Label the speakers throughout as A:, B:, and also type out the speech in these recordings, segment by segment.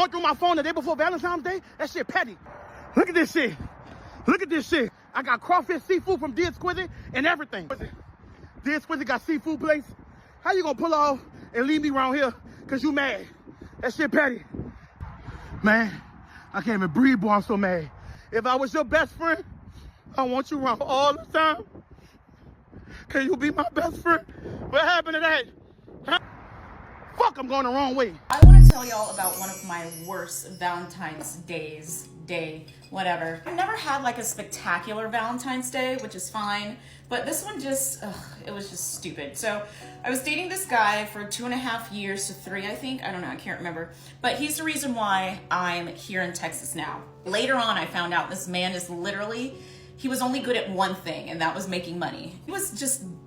A: going through my phone the day before Valentine's Day? That shit petty. Look at this shit. Look at this shit. I got crawfish seafood from Dear Exquisite and everything. Dear Exquisite got seafood place. How you gonna pull off and leave me around here because you mad? That shit petty. Man, I can't even breathe, boy. I'm so mad. If I was your best friend, I want you around all the time. Can you be my best friend? What happened to that? Huh? Fuck, I'm going the wrong way.
B: I want to tell y'all about one of my worst Valentine's day, whatever. I've never had like a spectacular Valentine's Day, which is fine, but this one just, it was just stupid. So I was dating this guy for 2.5 years to 3, I think. I don't know, I can't remember. But he's the reason why I'm here in Texas now. Later on, I found out this man is literally, he was only good at one thing, and that was making money.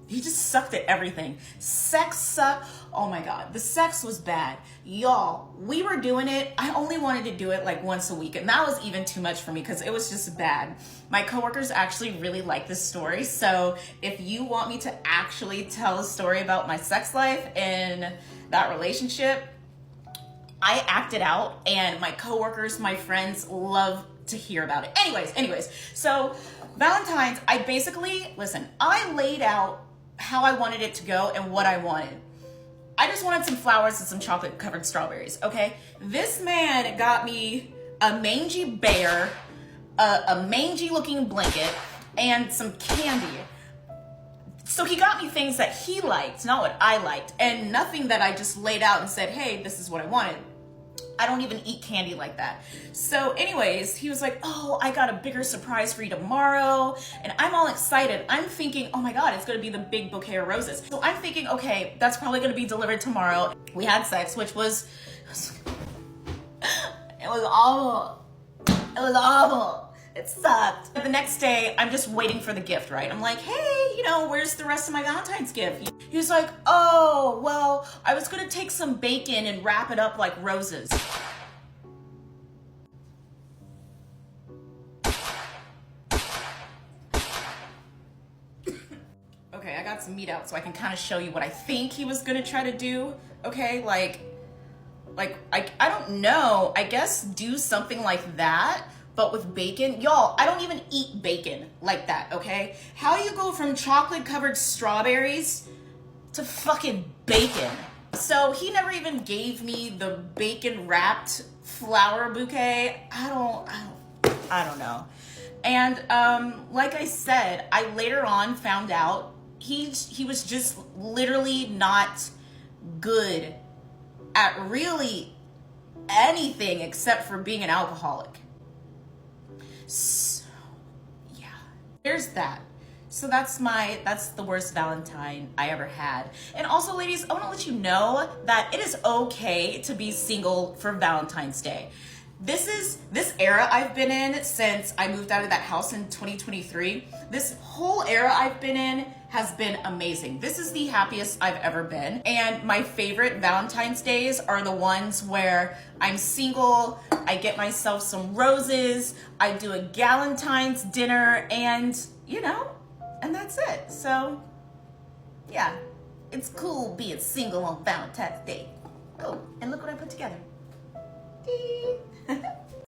B: He just sucked at everything. Sex sucked. Oh my God, the sex was bad. Y'all, we were doing it. I only wanted to do it like once a week, and that was even too much for me because it was just bad. My coworkers actually really like this story, so if you want me to actually tell a story about my sex life and that relationship, I acted out, and my coworkers, my friends love to hear about it. Anyways, so Valentine's, I laid out how I wanted it to go and what I wanted. I just wanted some flowers and some chocolate covered strawberries, okay? This man got me a mangy bear, a mangy looking blanket, and some candy. So he got me things that he liked, not what I liked, and nothing that I just laid out and said, hey, this is what I wanted. I don't even eat candy like that. So anyways, he was like, oh, I got a bigger surprise for you tomorrow. And I'm all excited. I'm thinking, oh my God, it's gonna be the big bouquet of roses. So I'm thinking, okay, that's probably gonna be delivered tomorrow. We had sex, which was, it was awful. It was awful. It sucked. The next day, I'm just waiting for the gift, right? I'm like, hey, where's the rest of my Valentine's gift? He was like, oh, well, I was gonna take some bacon and wrap it up like roses. Okay, I got some meat out so I can kind of show you what I think he was gonna try to do. Okay, I don't know, I guess do something like that, but with bacon. Y'all, I don't even eat bacon like that, okay? How do you go from chocolate covered strawberries to fucking bacon? So he never even gave me the bacon wrapped flower bouquet. I don't know. And like I said, I later on found out he was just literally not good at really anything except for being an alcoholic. So, yeah, there's that. So that's the worst Valentine I ever had. And also, ladies, I want to let you know that it is okay to be single for Valentine's Day. This era I've been in since I moved out of that house in 2023. This whole era I've been in has been amazing. This is the happiest I've ever been. And my favorite Valentine's days are the ones where I'm single, I get myself some roses, I do a Galentine's dinner, and and that's it. So yeah, it's cool being single on Valentine's Day. Oh, and look what I put together.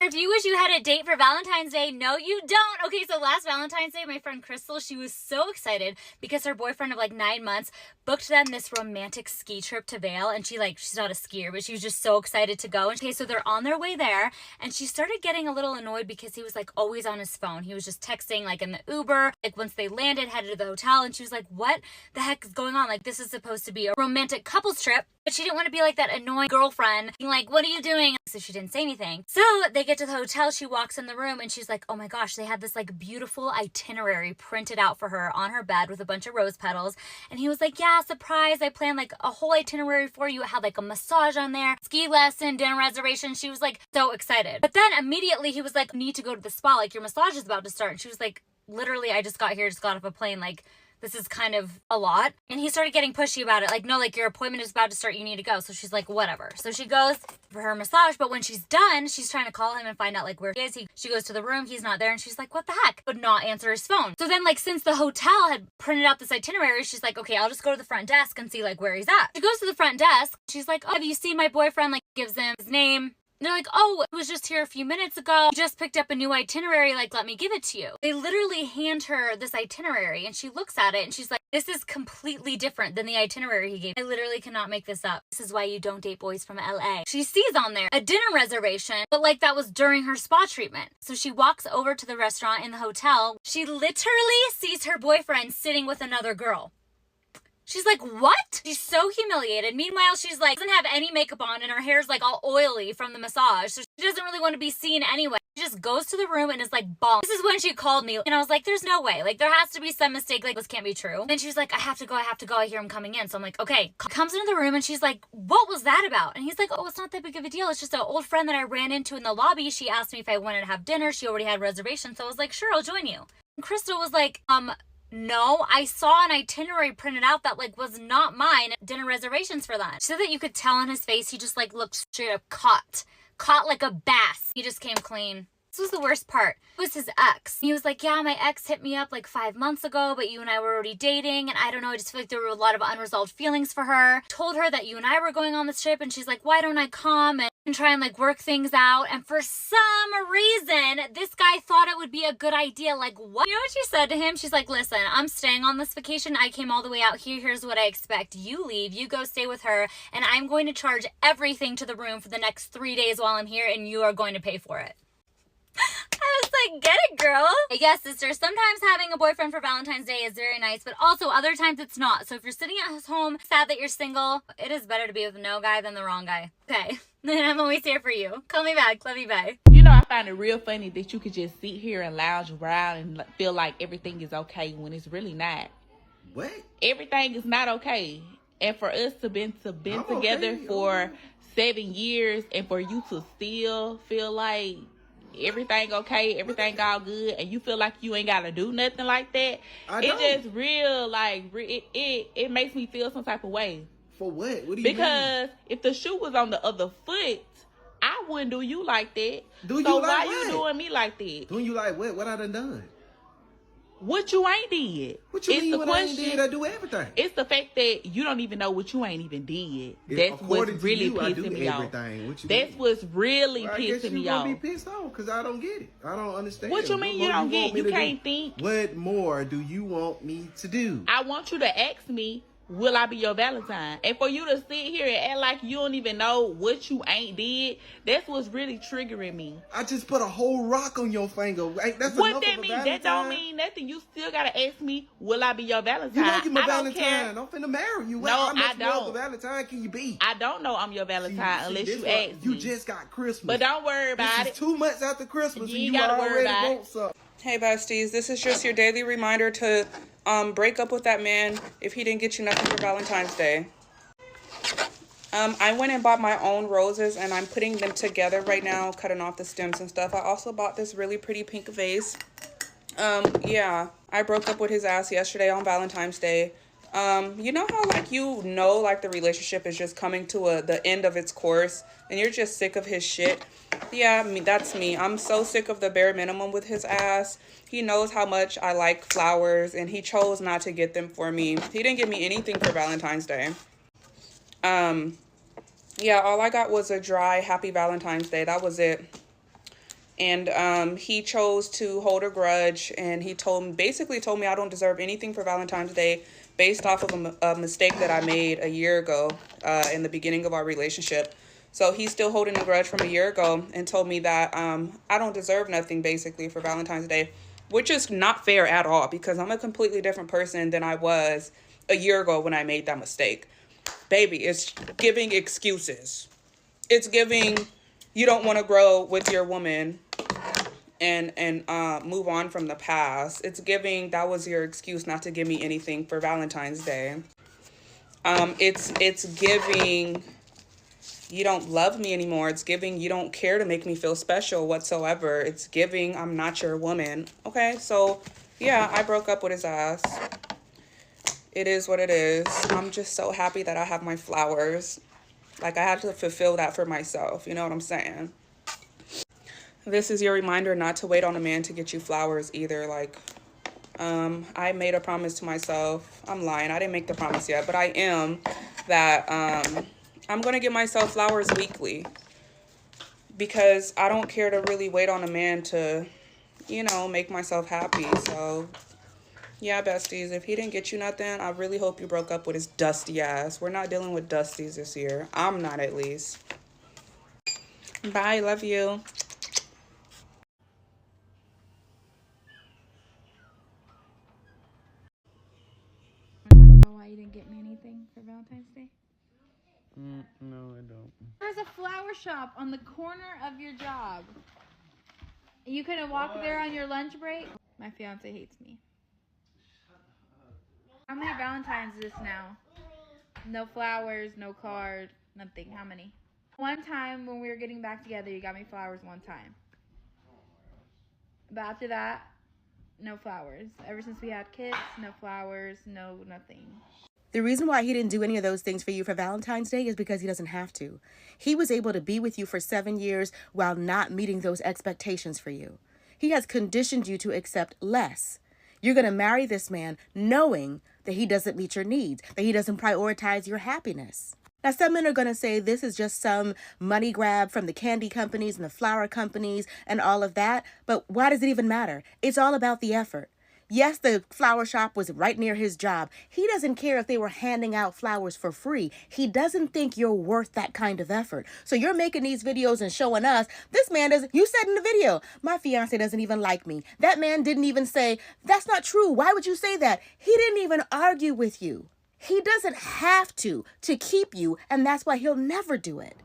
C: If you wish you had a date for Valentine's Day, no you don't. Okay, so last Valentine's Day, my friend Crystal, she was so excited because her boyfriend of like 9 months booked them this romantic ski trip to Vail, and she's not a skier, but she was just so excited to go. Okay, so they're on their way there, and she started getting a little annoyed because he was like always on his phone. He was just texting like in the Uber, like once they landed, headed to the hotel, and she was like, what the heck is going on? Like, this is supposed to be a romantic couples trip, but she didn't want to be like that annoying girlfriend being like, what are you doing? So she didn't say anything. So they get to the hotel, she walks in the room, and she's like, oh my gosh, they had this like beautiful itinerary printed out for her on her bed with a bunch of rose petals. And he was like, yeah, surprise, I planned like a whole itinerary for you. It had like a massage on there, ski lesson, dinner reservation. She was like so excited. But then immediately he was like, need to go to the spa, like your massage is about to start. And she was like, literally, I just got off a plane, like this is kind of a lot. And he started getting pushy about it. Like, no, like your appointment is about to start. You need to go. So she's like, whatever. So she goes for her massage. But when she's done, she's trying to call him and find out like where he is. She goes to the room. He's not there. And she's like, what the heck? Would not answer his phone. So then like, since the hotel had printed out this itinerary, she's like, okay, I'll just go to the front desk and see like where he's at. She goes to the front desk. She's like, oh, have you seen my boyfriend? Like gives him his name, And they're like, oh, it was just here a few minutes ago. You just picked up a new itinerary. Like, let me give it to you. They literally hand her this itinerary and she looks at it and she's like, this is completely different than the itinerary he gave. I literally cannot make this up. This is why you don't date boys from LA. She sees on there a dinner reservation, but like that was during her spa treatment. So she walks over to the restaurant in the hotel. She literally sees her boyfriend sitting with another girl. She's like, what? She's so humiliated. Meanwhile, she's like, doesn't have any makeup on and her hair's like all oily from the massage. So she doesn't really want to be seen anyway. She just goes to the room and is like, bawling. This is when she called me and I was like, there's no way. Like, there has to be some mistake. Like, this can't be true. And then she was like, I have to go. I hear him coming in. So I'm like, okay. Comes into the room and she's like, what was that about? And he's like, oh, it's not that big of a deal. It's just an old friend that I ran into in the lobby. She asked me if I wanted to have dinner. She already had reservations. So I was like, sure, I'll join you. And Crystal was like, no, I saw an itinerary printed out that like was not mine. Dinner reservations for that. She said that you could tell on his face he just like looked straight up caught like a bass. He just came clean. This was the worst part. It was his ex. He was like, yeah, my ex hit me up like 5 months ago, but you and I were already dating. And I don't know, I just feel like there were a lot of unresolved feelings for her. Told her that you and I were going on this trip. And she's like, why don't I come and try and like work things out? And for some reason, this guy thought it would be a good idea. Like, what? You know what she said to him? She's like, listen, I'm staying on this vacation. I came all the way out here. Here's what I expect. You leave, you go stay with her. And I'm going to charge everything to the room for the next 3 days while I'm here. And you are going to pay for it. I was like, get it, girl. Yes, sister, sometimes having a boyfriend for Valentine's Day is very nice, but also other times it's not. So if you're sitting at home sad that you're single, it is better to be with no guy than the wrong guy. Okay, then I'm always here for you. Call me back. Love you, bye.
D: You know, I find it real funny that you could just sit here and lounge around and feel like everything is okay when it's really not.
E: What?
D: Everything is not okay. And for us to been together
E: okay.
D: for 7 years and for you to still feel like everything okay, everything all good, and you feel like you ain't gotta do nothing like that, it just real like it makes me feel some type of way.
E: For what? What do you
D: because mean? If the shoe was on the other foot, I wouldn't do you like that.
E: Do you
D: so
E: like
D: why
E: what?
D: You doing me like that?
E: Doing you like what? What I done?
D: What you ain't did.
E: What you mean what I ain't did? I do everything.
D: It's the fact that you don't even know what you ain't even did. That's what's really pissing me off. That's what's really pissing me off.
E: I guess you gonna be pissed off because I don't get it. I don't understand.
D: What you mean you don't get? You can't think.
E: What more do you want me to do?
D: I want you to ask me, will I be your Valentine? And for you to sit here and act like you don't even know what you ain't did, that's what's really triggering me.
E: I just put a whole rock on your finger. That's
D: what that mean? That don't mean nothing. You still gotta ask me, will I be your Valentine?
E: You know you're my Valentine. I'm finna marry you.
D: No,
E: How much
D: I don't.
E: more of a Valentine can you be?
D: I don't know I'm your Valentine unless you ask me.
E: You just got Christmas.
D: But don't worry about it.
E: 2 months after Christmas
D: You
E: and
D: ain't
E: you
D: gotta worry
E: already
D: about
E: want
D: it.
E: something.
F: Hey besties, this is just your daily reminder to break up with that man if he didn't get you nothing for Valentine's Day. I went and bought my own roses and I'm putting them together right now, cutting off the stems and stuff. I also bought this really pretty pink vase. Yeah, I broke up with his ass yesterday on Valentine's Day. You know how like the relationship is just coming to the end of its course and you're just sick of his shit? Yeah, that's me. I'm so sick of the bare minimum with his ass. He knows how much I like flowers and he chose not to get them for me. He didn't give me anything for Valentine's Day. Yeah, all I got was a dry happy Valentine's Day. That was it. And he chose to hold a grudge and he basically told me I don't deserve anything for Valentine's Day based off of a mistake that I made a year ago in the beginning of our relationship. So he's still holding a grudge from a year ago and told me that I don't deserve nothing basically for Valentine's Day, which is not fair at all because I'm a completely different person than I was a year ago when I made that mistake. Baby, it's giving excuses. It's giving you don't want to grow with your woman and move on from the past. It's giving that was your excuse not to give me anything for Valentine's Day. It's giving you don't love me anymore. It's giving you don't care to make me feel special whatsoever. It's giving I'm not your woman. Okay, so yeah, I broke up with his ass. It is what it is. I'm just so happy that I have my flowers. Like I had to fulfill that for myself. You know what I'm saying? This is your reminder not to wait on a man to get you flowers either. Like, I made a promise to myself. I'm lying. I didn't make the promise yet, but I am that I'm going to give myself flowers weekly. because I don't care to really wait on a man to, you know, make myself happy. So, yeah, besties, if he didn't get you nothing, I really hope you broke up with his dusty ass. We're not dealing with dusties this year. I'm not, at least. Bye, love you.
G: Why you didn't get me anything for Valentine's Day?
A: No, I don't.
G: There's a flower shop on the corner of your job. You couldn't walk there on your lunch break? My fiance hates me. How many Valentines is this now? No flowers, no card, nothing. How many? One time when we were getting back together, you got me flowers one time. But after that, no flowers. Ever since we had kids, no flowers, no nothing.
H: The reason why he didn't do any of those things for you for Valentine's Day is because he doesn't have to. He was able to be with you for 7 years while not meeting those expectations for you. He has conditioned you to accept less. You're going to marry this man knowing that he doesn't meet your needs, that he doesn't prioritize your happiness. Now, some men are going to say this is just some money grab from the candy companies and the flower companies and all of that. But why does it even matter? It's all about the effort. Yes, the flower shop was right near his job. He doesn't care if they were handing out flowers for free. He doesn't think you're worth that kind of effort. So you're making these videos and showing us, this man doesn't, you said in the video, my fiance doesn't even like me. That man didn't even say, that's not true. Why would you say that? He didn't even argue with you. He doesn't have to keep you, and that's why he'll never do it.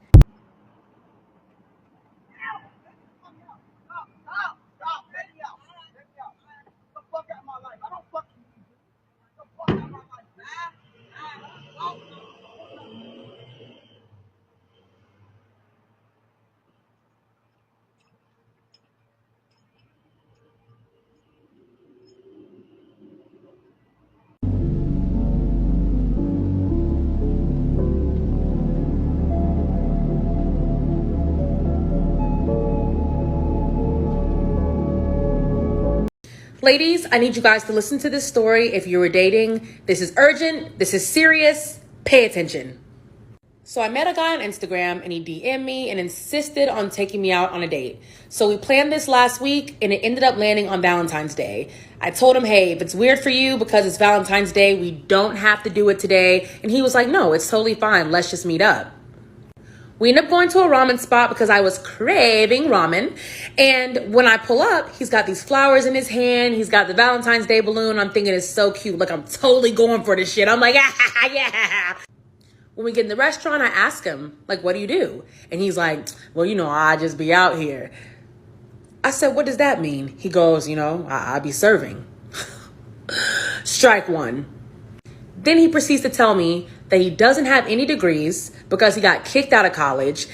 I: Ladies, I need you guys to listen to this story if you were dating. This is urgent. This is serious. Pay attention. So I met a guy on Instagram and he DM'd me and insisted on taking me out on a date. So we planned this last week and it ended up landing on Valentine's Day. I told him, hey, if it's weird for you because it's Valentine's Day, we don't have to do it today. And he was like, no, it's totally fine. Let's just meet up. We ended up going to a ramen spot because I was craving ramen. And when I pull up, he's got these flowers in his hand. He's got the Valentine's Day balloon. I'm thinking it's so cute. Like, I'm totally going for this shit. I'm like, ah, yeah. When we get in the restaurant, I ask him, like, what do you do? And he's like, well, you know, I just be out here. I said, what does that mean? He goes, you know, I be serving. Strike one. Then he proceeds to tell me that he doesn't have any degrees because he got kicked out of college.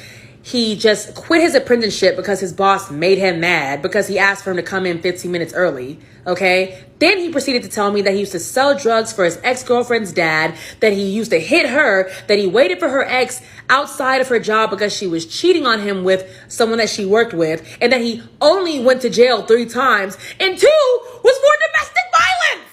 I: He just quit his apprenticeship because his boss made him mad because he asked for him to come in 15 minutes early. Okay. Then he proceeded to tell me that he used to sell drugs for his ex-girlfriend's dad, that he used to hit her, that he waited for her ex outside of her job because she was cheating on him with someone that she worked with, and that he only went to jail 3 times, and 2 was for domestic violence.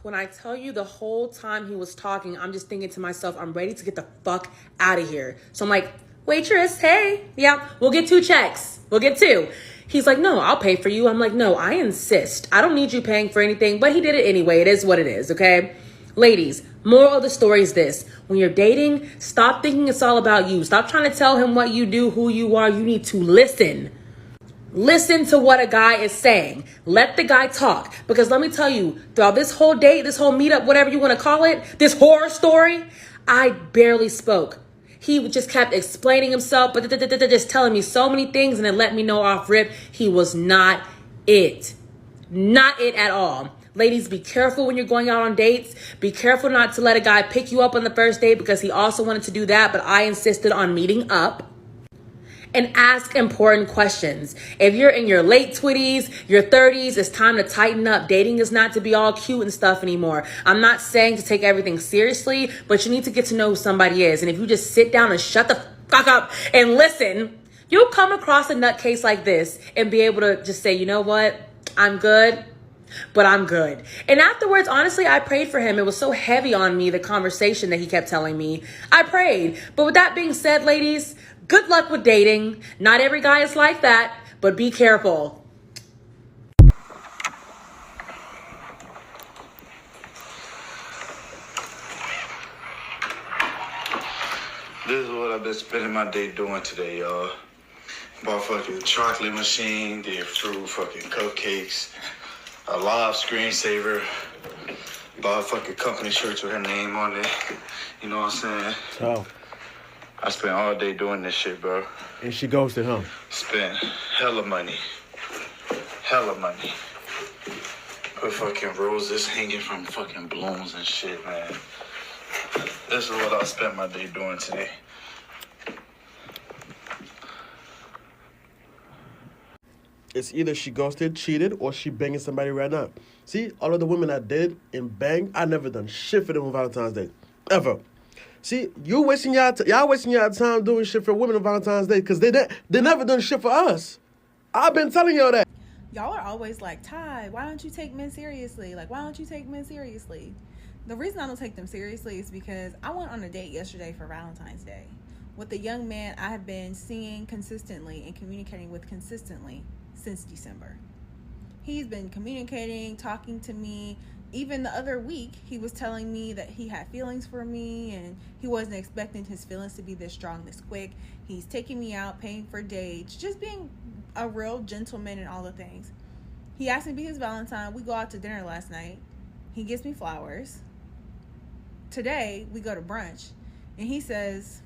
I: When I tell you the whole time he was talking, I'm just thinking to myself, I'm ready to get the fuck out of here. So I'm like, waitress, hey, yeah, we'll get 2 checks. We'll get 2. He's like, no, I'll pay for you. I'm like, no, I insist. I don't need you paying for anything, but he did it anyway. It is what it is, okay? Ladies, moral of the story is this. When you're dating, stop thinking it's all about you. Stop trying to tell him what you do, who you are. You need to listen. Listen to what a guy is saying. Let the guy talk. Because let me tell you, throughout this whole date, this whole meetup, whatever you want to call it, this horror story, I barely spoke. He just kept explaining himself, but just telling me so many things, and it let me know off rip he was not it. Not it at all. Ladies, be careful when you're going out on dates. Be careful not to let a guy pick you up on the first date because he also wanted to do that, but I insisted on meeting up. And ask important questions. If you're in your late 20s, your 30s, it's time to tighten up. Dating is not to be all cute and stuff anymore. I'm not saying to take everything seriously, but you need to get to know who somebody is. And if you just sit down and shut the fuck up and listen, you'll come across a nutcase like this and be able to just say, you know what? I'm good. but I'm good. And afterwards, honestly, I prayed for him. It was so heavy on me, the conversation that he kept telling me. I prayed. But with that being said, ladies, good luck with dating. Not every guy is like that, but be careful.
J: This is what I've been spending my day doing today, y'all. Bought fucking chocolate machine, did fruit fucking cupcakes, a live screensaver, bought a fucking company shirt with her name on it. You know what I'm saying?
A: Oh.
J: I spent all day doing this shit, bro.
A: And she ghosted him.
J: Spent hella money. Hella money. Put fucking roses hanging from fucking blooms and shit, man. This is what I spent my day doing today.
A: It's either she ghosted, cheated, or she banging somebody right now. See, all of the women I did and banged, I never done shit for them on Valentine's Day. Ever. See, y'all wasting y'all time doing shit for women on Valentine's Day because they never done shit for us. I've been telling y'all that.
K: Y'all are always like, Ty, why don't you take men seriously? Like, why don't you take men seriously? The reason I don't take them seriously is because I went on a date yesterday for Valentine's Day with a young man I have been seeing consistently and communicating with consistently since December. He's been communicating, talking to me. Even the other week, he was telling me that he had feelings for me and he wasn't expecting his feelings to be this strong, this quick. He's taking me out, paying for dates, just being a real gentleman and all the things. He asked me to be his Valentine. We go out to dinner last night. He gives me flowers. Today, we go to brunch, and he says,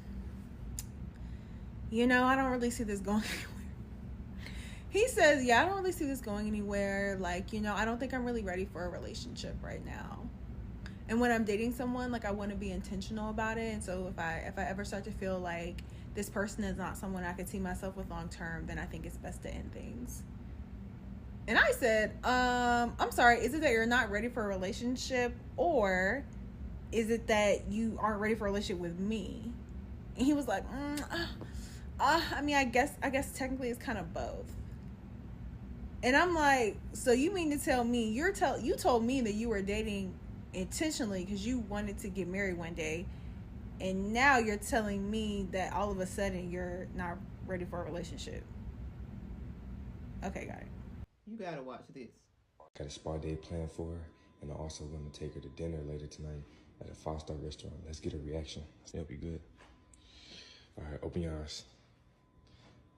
K: you know, I don't really see this going anywhere. He says, yeah, I don't really see this going anywhere. Like, you know, I don't think I'm really ready for a relationship right now. And when I'm dating someone, like, I want to be intentional about it. And so if I ever start to feel like this person is not someone I could see myself with long term, then I think it's best to end things. And I said, I'm sorry, is it that you're not ready for a relationship, or is it that you aren't ready for a relationship with me? And he was like, I mean, I guess technically it's kind of both. And I'm like, so you mean to tell me you told me that you were dating intentionally because you wanted to get married one day, and now you're telling me that all of a sudden you're not ready for a relationship? Okay, got it.
L: You gotta watch this.
M: Got a spa day planned for her, and I'm also going to take her to dinner later tonight at a 5-star restaurant. Let's get her reaction. It'll be good. All right, open your eyes.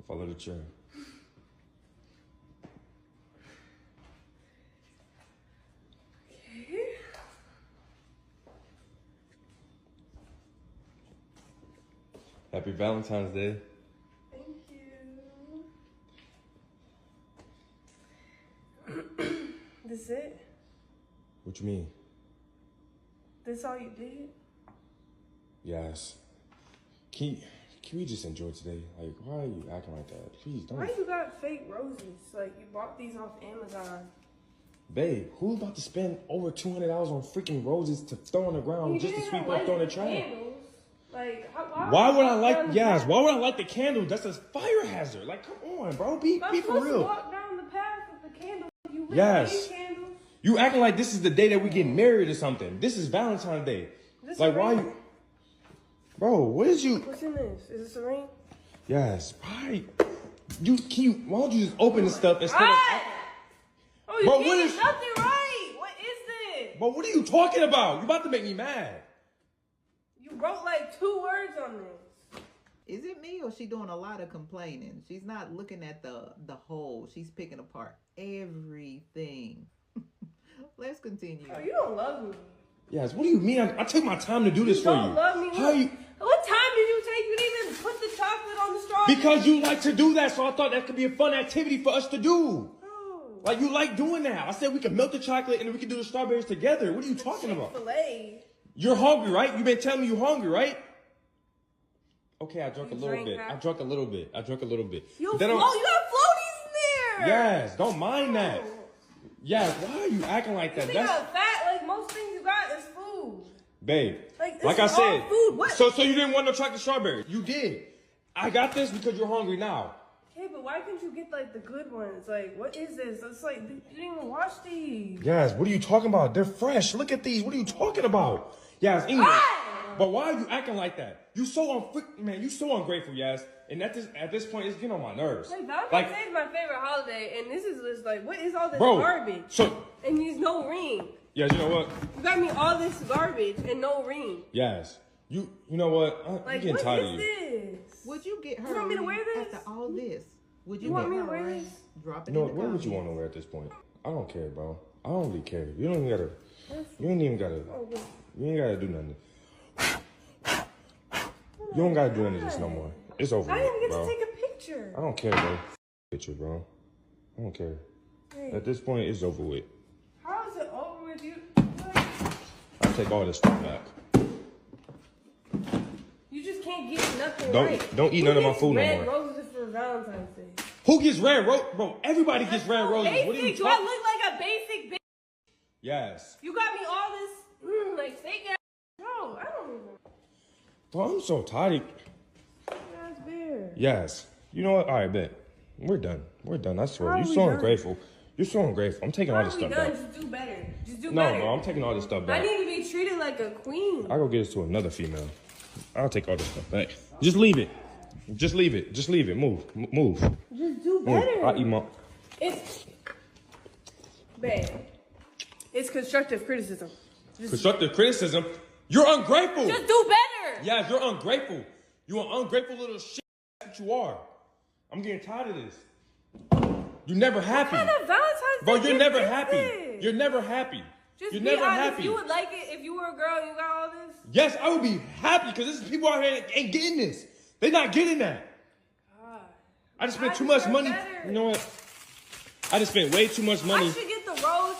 M: Follow the trend.
L: Okay.
M: Happy Valentine's Day.
L: Thank you. This it?
M: What you mean?
L: This all you did?
M: Yes. Can we just enjoy today? Like, why are you acting like that? Please don't.
L: Why you got fake roses? Like, you bought these off Amazon.
M: Babe, who's about to spend over $200 on freaking roses to throw on the ground just to sweep up throwing the trash?
L: Candles. Like,
M: why would I like the candle? That's a fire hazard. Like, come on, bro. Be for real.
L: Walk down the path with the candle. You lit
M: Yes.
L: candles.
M: You acting like this is the day that we get married or something. This is Valentine's Day.
L: This
M: Like, why
L: ring?
M: you... Bro, what is you...
L: What's in this? Is this a ring?
M: Yes. Why? Why don't you just open the stuff instead of...
L: Oh, you
M: Bro,
L: did
M: what is-
L: nothing right. What is this?
M: Bro, what are you talking about? You about to make me mad.
L: You wrote like 2 words on this.
N: Is it me, or she doing a lot of complaining? She's not looking at the whole. She's picking apart everything. Let's continue.
L: Oh, you don't love me.
M: Yes, what do you mean? I took my time to do this
L: You
M: for
L: don't
M: you.
L: love me.
M: How you...
L: What time did you take? You didn't even put the chocolate on the strawberry.
M: Because you like to do that, so I thought that could be a fun activity for us to do. Like, you like doing that. I said we can melt the chocolate and then we can do the strawberries together. What are you talking about?
L: Chick-fil-A.
M: You're hungry, right? You've been telling me you're hungry, right? Okay, I drank a little
L: drank
M: bit.
L: half?
M: I drank a little bit.
L: You
M: Then
L: got
M: I'm-
L: floaties in there.
M: Yes, don't mind that. Yes, why are you acting like that?
L: You think I'm fat? Like, most things you got is food.
M: Babe,
L: Like,
M: like
L: this
M: I
L: is all
M: said,
L: food. What?
M: so you didn't want no chocolate strawberry. You did. I got this because you're hungry now.
L: Okay, but why couldn't you get like the good ones? Like, what is this? It's like you didn't even wash these.
M: Yes, what are you talking about? They're fresh. Look at these. What are you talking about? Yes, anyway. But why are you acting like that? You so you so ungrateful, yes. And at this point, it's getting on my nerves.
L: Like, Valentine's Day is my favorite holiday, and this is just like, what is all this
M: bro,
L: garbage?
M: So,
L: and there's no ring.
M: Yes, you know what?
L: You got me all this garbage and no ring.
M: Yes. You know what? I'm
L: Like,
M: getting tired of you.
L: This?
N: Would you get her?
L: You want me to wear this?
N: After all this, would you
L: want
N: get
L: me
N: her
L: to wear
N: a ring?
L: this?
N: Drop it
M: You know
N: in
M: what?
N: the
M: What would you
N: comments.
M: want to wear at this point? I don't care, bro. I don't really care. You don't even gotta. You ain't even gotta. You ain't gotta do nothing. You don't gotta do any of this no more. It's over.
L: I didn't even get
M: bro.
L: to take a picture.
M: I don't care, bro. Picture, bro. I don't care.
L: Hey.
M: At this point, it's over with.
L: How is it over with you?
M: I take all this stuff back.
L: You just can't get nothing
M: Don't
L: right.
M: don't eat
L: Who
M: none of my
L: gets
M: food no
L: red
M: more.
L: roses for Valentine's Day?
M: Who gets red roses? Bro, everybody gets red roses.
L: Basic.
M: What are you
L: Do I
M: talking?
L: look like a basic bitch?
M: Yes.
L: You got me all this, like fake ass. Bro, I don't even.
M: Bro, I'm so tired.
L: Ass bear.
M: Yes. You know what? All right, bet. We're done. We're done. I swear.
L: How
M: You're
L: are we
M: so
L: done?
M: ungrateful. You're so ungrateful. I'm taking all
L: How
M: this
L: are we
M: stuff
L: done?
M: back.
L: Just do better. Just do
M: No,
L: better.
M: no, I'm taking all this stuff
L: I
M: back.
L: need to be treated like a queen.
M: I'll go get this to another female. I'll take all this stuff back. Just leave it. Just leave it. Just leave it. Move. Move.
L: Just do
M: Move.
L: better.
M: I'll eat my...
L: It's bad. It's constructive criticism.
M: Constructive criticism? You're ungrateful.
L: Just do better.
M: Yeah, you're ungrateful. You're an ungrateful little shit. That's what you are. I'm getting tired of this. You're never happy.
L: What kind of Valentine's Day
M: Bro, you're
L: gift
M: never
L: is
M: happy.
L: this?
M: You're never happy.
L: Just
M: you're
L: be
M: never
L: honest.
M: happy.
L: You would like it if you were a girl and you got all this?
M: Yes, I would be happy because there's people out here that ain't getting this. They're not getting that.
L: God.
M: I just spent too much money.
L: Better.
M: You know what? I just spent way too much money.
L: I should get the rose,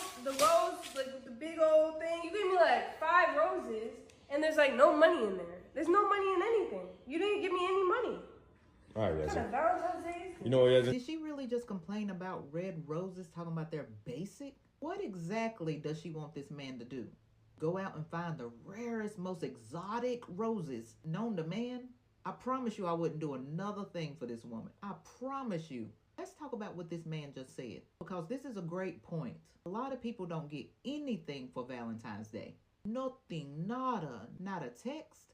L: like with the big old thing. You gave me like 5 roses, and there's like no money in there. There's no money in anything. You didn't give me any money.
M: All right,
L: What kind
M: Yasmin.
L: of Valentine's Day?
M: You know what, Yasmin?
N: Did she really just complain about red roses, talking about they're basic? What exactly does she want this man to do? Go out and find the rarest, most exotic roses known to man? I promise you I wouldn't do another thing for this woman. I promise you. Let's talk about what this man just said, because this is a great point. A lot of people don't get anything for Valentine's Day. Nothing, nada, not a text,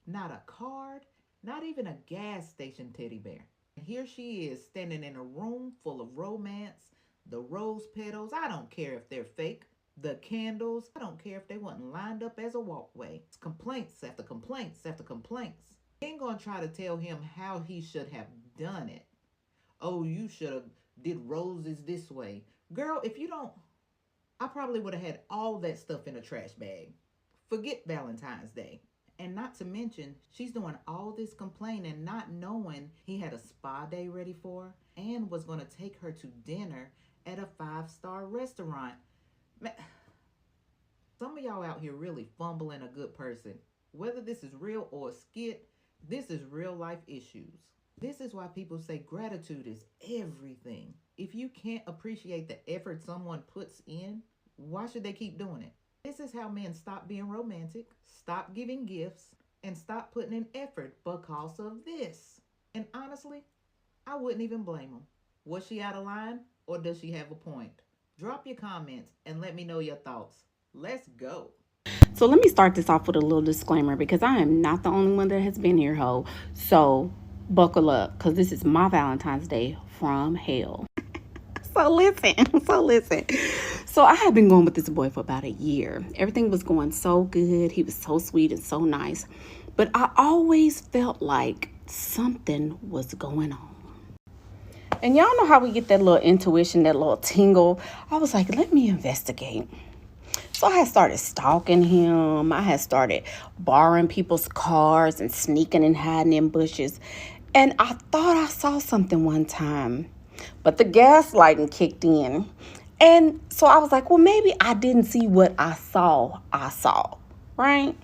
N: not a card, not even a gas station teddy bear. And here she is standing in a room full of romance, the rose petals, I don't care if they're fake, the candles, I don't care if they wasn't lined up as a walkway. It's complaints after complaints after complaints. Ain't gonna try to tell him how he should have done it. Oh, you should have did roses this way. Girl, if you don't, I probably would have had all that stuff in a trash bag. Forget Valentine's Day. And not to mention, she's doing all this complaining, not knowing he had a spa day ready for her and was going to take her to dinner at a 5-star restaurant. Man, some of y'all out here really fumbling a good person. Whether this is real or a skit, this is real life issues. This is why people say gratitude is everything. If you can't appreciate the effort someone puts in, why should they keep doing it? This is how men stop being romantic, stop giving gifts, and stop putting in effort because of this. And honestly, I wouldn't even blame them. Was she out of line or does she have a point? Drop your comments and let me know your thoughts. Let's go.
O: So let me start this off with a little disclaimer because I am not the only one that has been here, ho. So buckle up because this is my Valentine's Day from hell. So listen. So I had been going with this boy for about a year. Everything was going so good. He was so sweet and so nice. But I always felt like something was going on. And y'all know how we get that little intuition, that little tingle. I was like, let me investigate. So I had started stalking him. I had started borrowing people's cars and sneaking and hiding in bushes. And I thought I saw something one time. But the gaslighting kicked in. And so I was like, well, maybe I didn't see what I saw, right?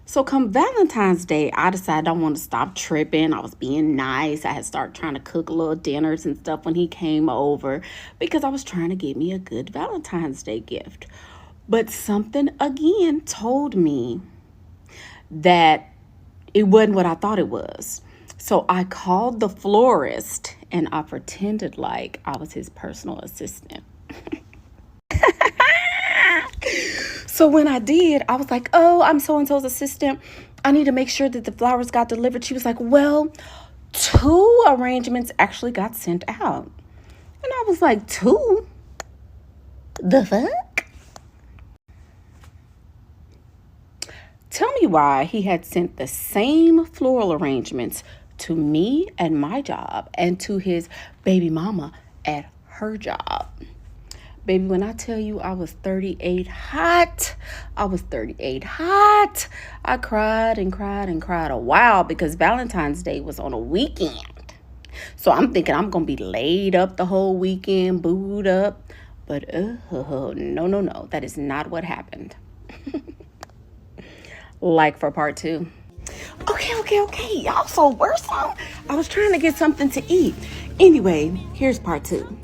O: So come Valentine's Day, I decided I want to stop tripping. I was being nice. I had started trying to cook little dinners and stuff when he came over because I was trying to get me a good Valentine's Day gift. But something again told me that it wasn't what I thought it was. So I called the florist and I pretended like I was his personal assistant. So when I did, I was like, oh, I'm so-and-so's assistant. I need to make sure that the flowers got delivered. She was like, well, 2 arrangements actually got sent out. And I was like, 2? The fuck? Tell me why he had sent the same floral arrangements to me at my job and to his baby mama at her job. Baby, when I tell you I was 38 hot, I was 38 hot. I cried and cried and cried a while because Valentine's Day was on a weekend. So I'm thinking I'm going to be laid up the whole weekend, booed up. But no. That is not what happened. Like for part 2. Okay. Y'all so worse on. I was trying to get something to eat. Anyway, here's part 2.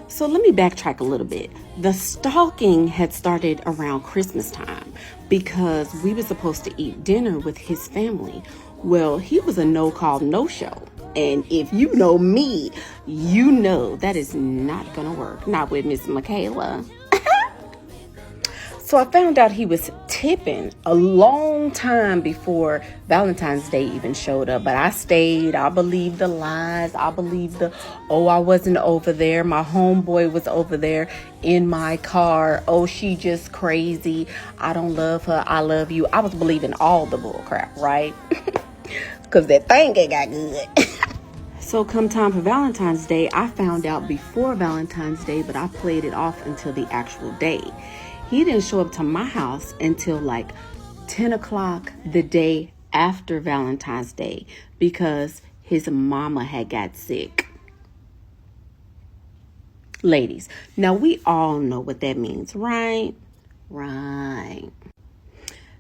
O: So let me backtrack a little bit. The stalking had started around Christmas time because we were supposed to eat dinner with his family. Well, he was a no-call, no-show. And if you know me, you know that is not gonna work. Not with Miss Michaela. So I found out he was tipping a long time before Valentine's Day even showed up. But I stayed. I believed the lies. I believed I wasn't over there. My homeboy was over there in my car. Oh, she just crazy. I don't love her. I love you. I was believing all the bull crap, right? Because that thing ain't got good. So come time for Valentine's Day, I found out before Valentine's Day, but I played it off until the actual day. He didn't show up to my house until like 10 o'clock the day after Valentine's Day because his mama had got sick. Ladies, now we all know what that means, right? Right.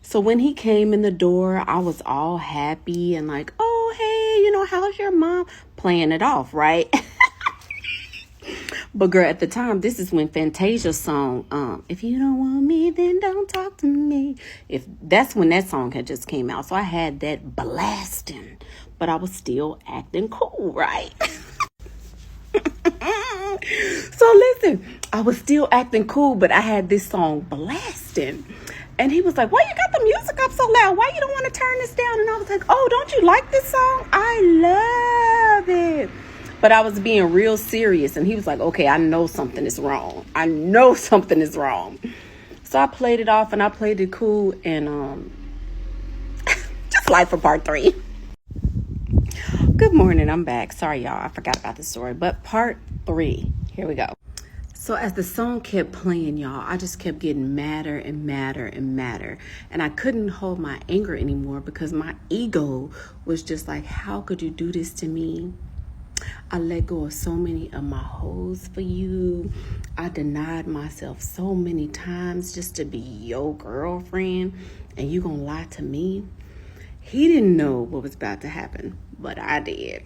O: So when he came in the door, I was all happy and like, oh, hey, how's your mom? Playing it off, right? But girl, at the time, this is when Fantasia's song, If You Don't Want Me, Then Don't Talk to Me. That's when that song had just came out. So I had that blasting, but I was still acting cool, right? So listen, I was still acting cool, but I had this song blasting. And he was like, why you got the music up so loud? Why you don't want to turn this down? And I was like, oh, don't you like this song? I love it. But I was being real serious. And he was like, okay, I know something is wrong. So I played it off and I played it cool. And just like for part 3. Good morning. I'm back. Sorry, y'all. I forgot about the story. But part 3. Here we go. So as the song kept playing, y'all, I just kept getting madder and madder and madder. And I couldn't hold my anger anymore because my ego was just like, how could you do this to me? I let go of so many of my hoes for you. I denied myself so many times just to be your girlfriend. And you gonna lie to me? He didn't know what was about to happen, but I did.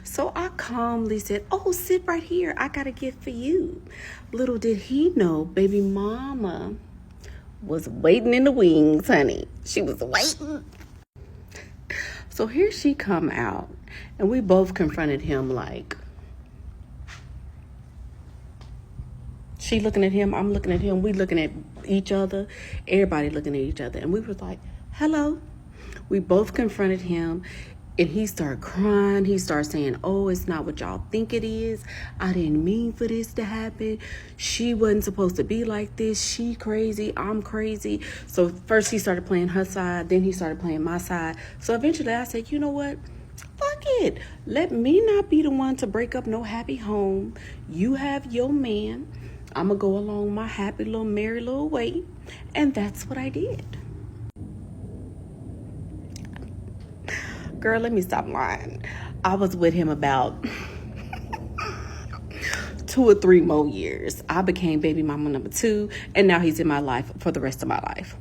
O: So I calmly said, oh, sit right here. I got a gift for you. Little did he know baby mama was waiting in the wings, honey. She was waiting. So here she come out, and we both confronted him like, she looking at him, I'm looking at him, we looking at each other, everybody looking at each other. And we was like, hello. We both confronted him. And he started crying. He started saying, oh, it's not what y'all think it is. I didn't mean for this to happen. She wasn't supposed to be like this. She crazy. I'm crazy. So first he started playing her side. Then he started playing my side. So eventually I said, you know what? Fuck it. Let me not be the one to break up no happy home. You have your man. I'm going to go along my happy little merry little way. And that's what I did. Girl, let me stop lying. I was with him about 2 or 3 more years. I became baby mama number 2, and now he's in my life for the rest of my life.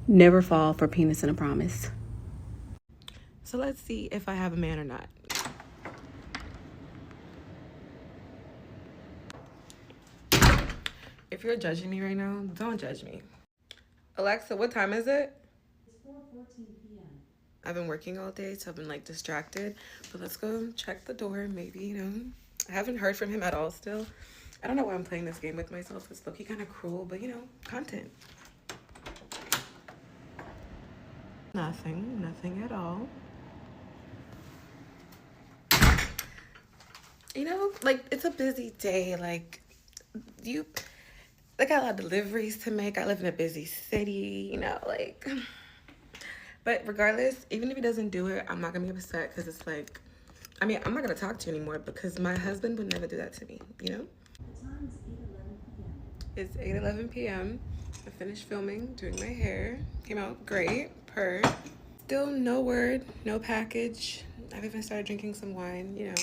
O: Never fall for penis and a promise.
P: So let's see if I have a man or not. If you're judging me right now, don't judge me. Alexa, what time is it?
Q: It's 4:14 p.m.
P: I've been working all day, so I've been like distracted. But let's go check the door. Maybe, you know, I haven't heard from him at all still. I don't know why I'm playing this game with myself. It's low-key kind of cruel, but you know, content. Nothing at all. You know, like, it's a busy day. Like, I got a lot of deliveries to make. I live in a busy city, you know, like. But regardless, even if he doesn't do it, I'm not gonna be upset because it's like, I mean, I'm not gonna talk to you anymore because my husband would never do that to me, you know? It's 8:11 p.m. I finished filming, doing my hair. Came out great, purr. Still no word, no package. I've even started drinking some wine, you know.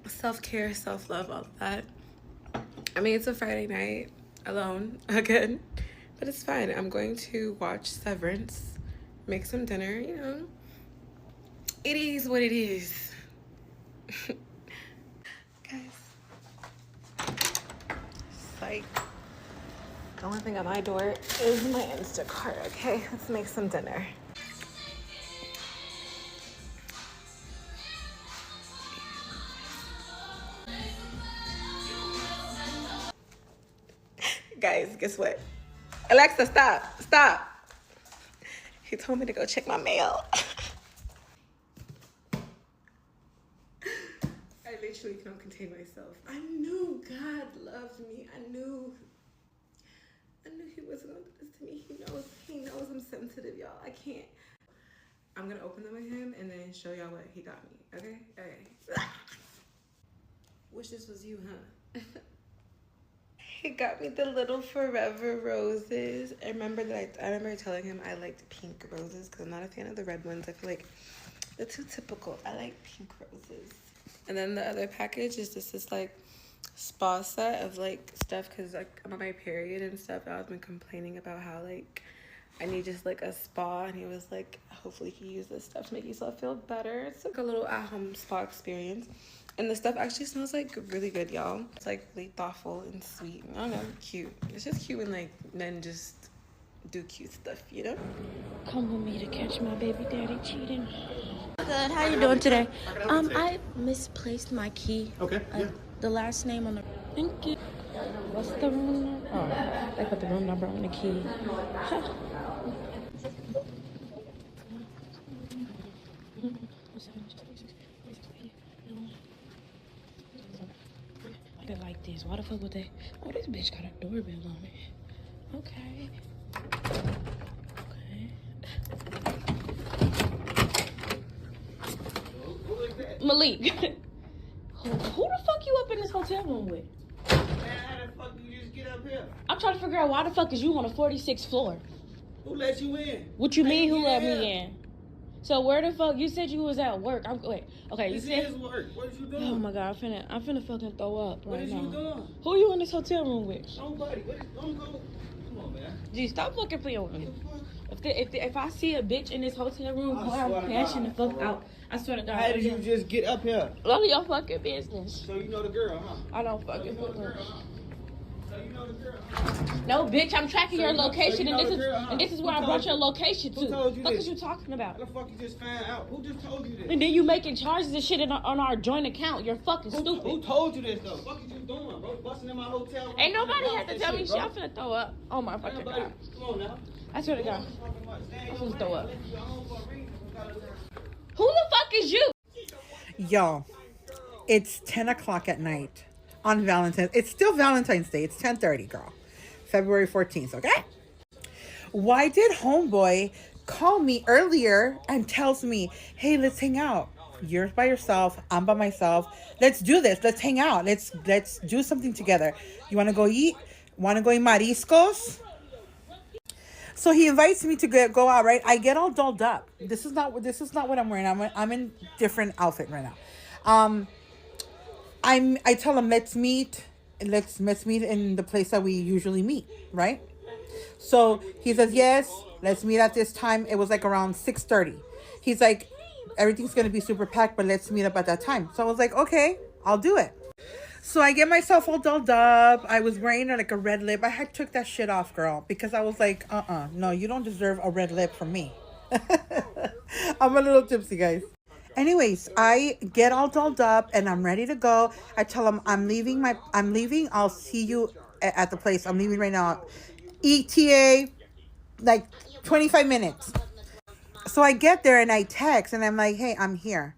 P: Self-care, self-love, all of that. I mean, it's a Friday night, alone, again. But it's fine. I'm going to watch Severance, make some dinner, you know. It is what it is. Guys. Psych. The only thing at my door is my Instacart, okay? Let's make some dinner. Guys, guess what? Alexa, stop. He told me to go check my mail. I literally cannot contain myself. I knew God loved me. I knew he wasn't gonna do this to me. He knows I'm sensitive, y'all. I can't. I'm gonna open them with him and then show y'all what he got me. Okay? Wish this was you, huh? He got me the little forever roses. I remember telling him I liked pink roses because I'm not a fan of the red ones. I feel like they're too typical. I like pink roses. And then the other package is just this like spa set of like stuff because like I'm on my period and stuff. I've been complaining about how like I need just like a spa, and he was like, hopefully you can use this stuff to make yourself feel better. It's like a little at-home spa experience. And the stuff actually smells like really good, y'all. It's like really thoughtful and sweet. I don't know, cute. It's just cute when like men just do cute stuff, you know?
Q: Come with me to catch my baby daddy cheating. Good, how you doing today? I misplaced my key.
A: Okay, yeah.
Q: The last name on the... Thank you. What's the room number? Oh, they put the room number on the key. I didn't like this. Why the fuck would they? Oh, this bitch got a doorbell on it. Okay. Malik. Who the fuck you up in this hotel room with?
A: Man, how the fuck you just get up here?
Q: I'm trying to figure out why the fuck is you on the 46th floor?
A: Who let you in?
Q: What you mean, who let me in? So where the fuck? You said you was at work. Okay. You
A: this
Q: said.
A: Is work. What is you doing?
Q: Oh my god, I'm finna fucking throw up
A: what
Q: right now.
A: What is you doing?
Q: Who you in this hotel room with?
A: Nobody. Don't go. Come on, man.
Q: Gee, stop fucking playing with me. If I see a bitch in this hotel room, I'm crashing the fuck out. I swear to God.
A: How did you just get up here?
Q: None of your fucking business.
A: So you know the girl, huh?
Q: I don't fucking know the girl.
A: So you know the girl.
Q: No, bitch, I'm tracking your location, and this is where I brought your location to.
A: Who told you
Q: What
A: this?
Q: are you talking about?
A: How the fuck you just found out? Who just told you this?
Q: And then you making charges and shit on our joint account. You're fucking stupid.
A: Who told you this though? What you doing, bro? Busting in my hotel room.
Q: Ain't nobody had to tell me shit. I'm finna throw up. Oh my fucking God.
A: Come on now.
Q: I swear to God. I'm finna throw up. Who the fuck is you?
R: Y'all, it's 10 o'clock at night on Valentine's. It's still Valentine's Day. It's 10:30, girl. February 14th, okay? Why did homeboy call me earlier and tells me, hey, let's hang out. You're by yourself. I'm by myself. Let's do this. Let's hang out. Let's do something together. You want to go eat? Want to go eat mariscos? So he invites me to go out, right? I get all dolled up. This is not what I'm wearing. I'm in different outfit right now. I tell him let's meet in the place that we usually meet, right? So he says yes, let's meet at this time. It was like around 6:30. He's like, everything's gonna be super packed, but let's meet up at that time. So I was like, okay, I'll do it. So I get myself all dolled up. I was wearing like a red lip. I had took that shit off, girl, because I was like, no, you don't deserve a red lip from me. I'm a little tipsy, guys. Anyways, I get all dolled up and I'm ready to go. I tell him I'm leaving. I'll see you at the place. I'm leaving right now. ETA, like 25 minutes. So I get there and I text and I'm like, hey, I'm here.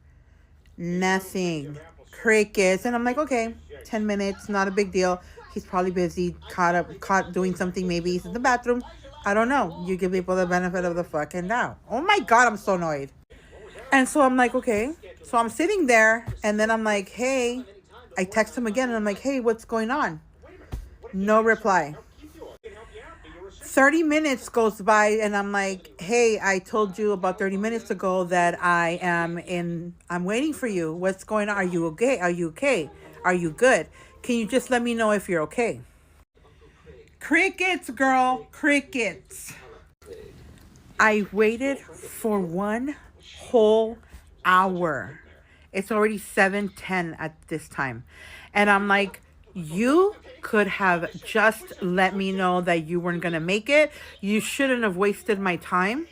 R: Nothing. Crickets. And I'm like, okay, 10 minutes, not a big deal. He's probably busy, caught doing something. Maybe he's in the bathroom. I don't know. You give people the benefit of the fucking doubt. Oh my God, I'm so annoyed. And so I'm like, okay. So I'm sitting there and then I'm like, hey, I text him again and I'm like, hey, what's going on? No reply. 30 minutes goes by and I'm like, hey, I told you about 30 minutes ago that I'm waiting for you. What's going on? Are you okay? Are you okay? Are you good? Can you just let me know if you're okay? Crickets, girl, crickets. I waited for 1 whole hour. It's already 7:10 at this time. And I'm like, you could have just let me know that you weren't going to make it. You shouldn't have wasted my time.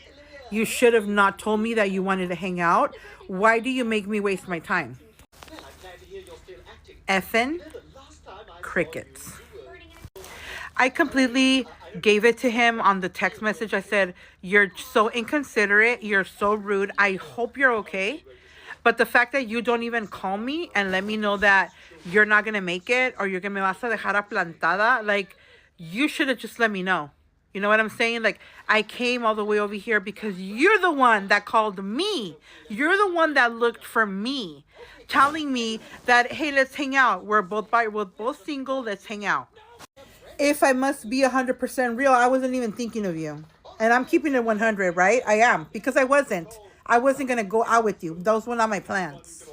R: You should have not told me that you wanted to hang out. Why do you make me waste my time? Effing crickets. I completely gave it to him on the text message. I said, you're so inconsiderate. You're so rude. I hope you're okay. But the fact that you don't even call me and let me know that you're not going to make it or you're going to me vas a dejar aplantada, like, you should have just let me know. You know what I'm saying? Like, I came all the way over here because you're the one that called me. You're the one that looked for me, telling me that, hey, let's hang out. We're both single. Let's hang out. If I must be 100% real, I wasn't even thinking of you. And I'm keeping it 100, right? I am. Because I wasn't going to go out with you. Those were not my plans.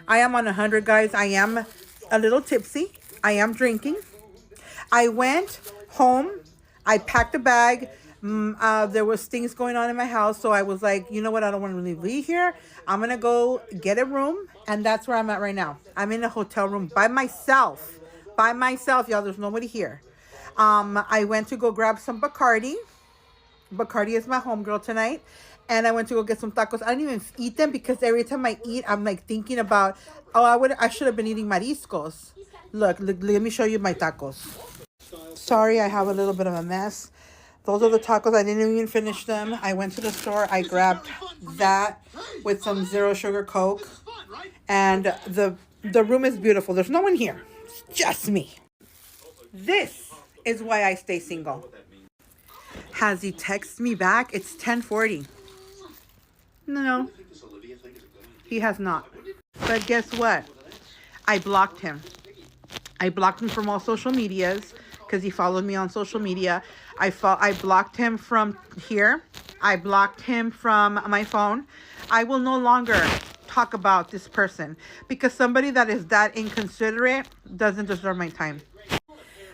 R: I am on 100, guys. I am a little tipsy. I am drinking. I went home. I packed a bag. There was things going on in my house. So I was like, you know what? I don't want to really be here. I'm going to go get a room. And that's where I'm at right now. I'm in a hotel room by myself. By myself, y'all. There's nobody here. I went to go grab some Bacardi. Bacardi is my homegirl tonight. And I went to go get some tacos. I didn't even eat them because every time I eat, I'm like thinking about, I should have been eating mariscos. Look, let me show you my tacos. Sorry, I have a little bit of a mess. Those are the tacos. I didn't even finish them. I went to the store. I grabbed that with some zero sugar Coke. And the room is beautiful. There's no one here. It's just me. This is why I stay single. Has he texted me back? It's 10:40. No, he has not. But guess what? I blocked him. I blocked him from all social medias because he followed me on social media. I blocked him from here. I blocked him from my phone. I will no longer talk about this person because somebody that is that inconsiderate doesn't deserve my time.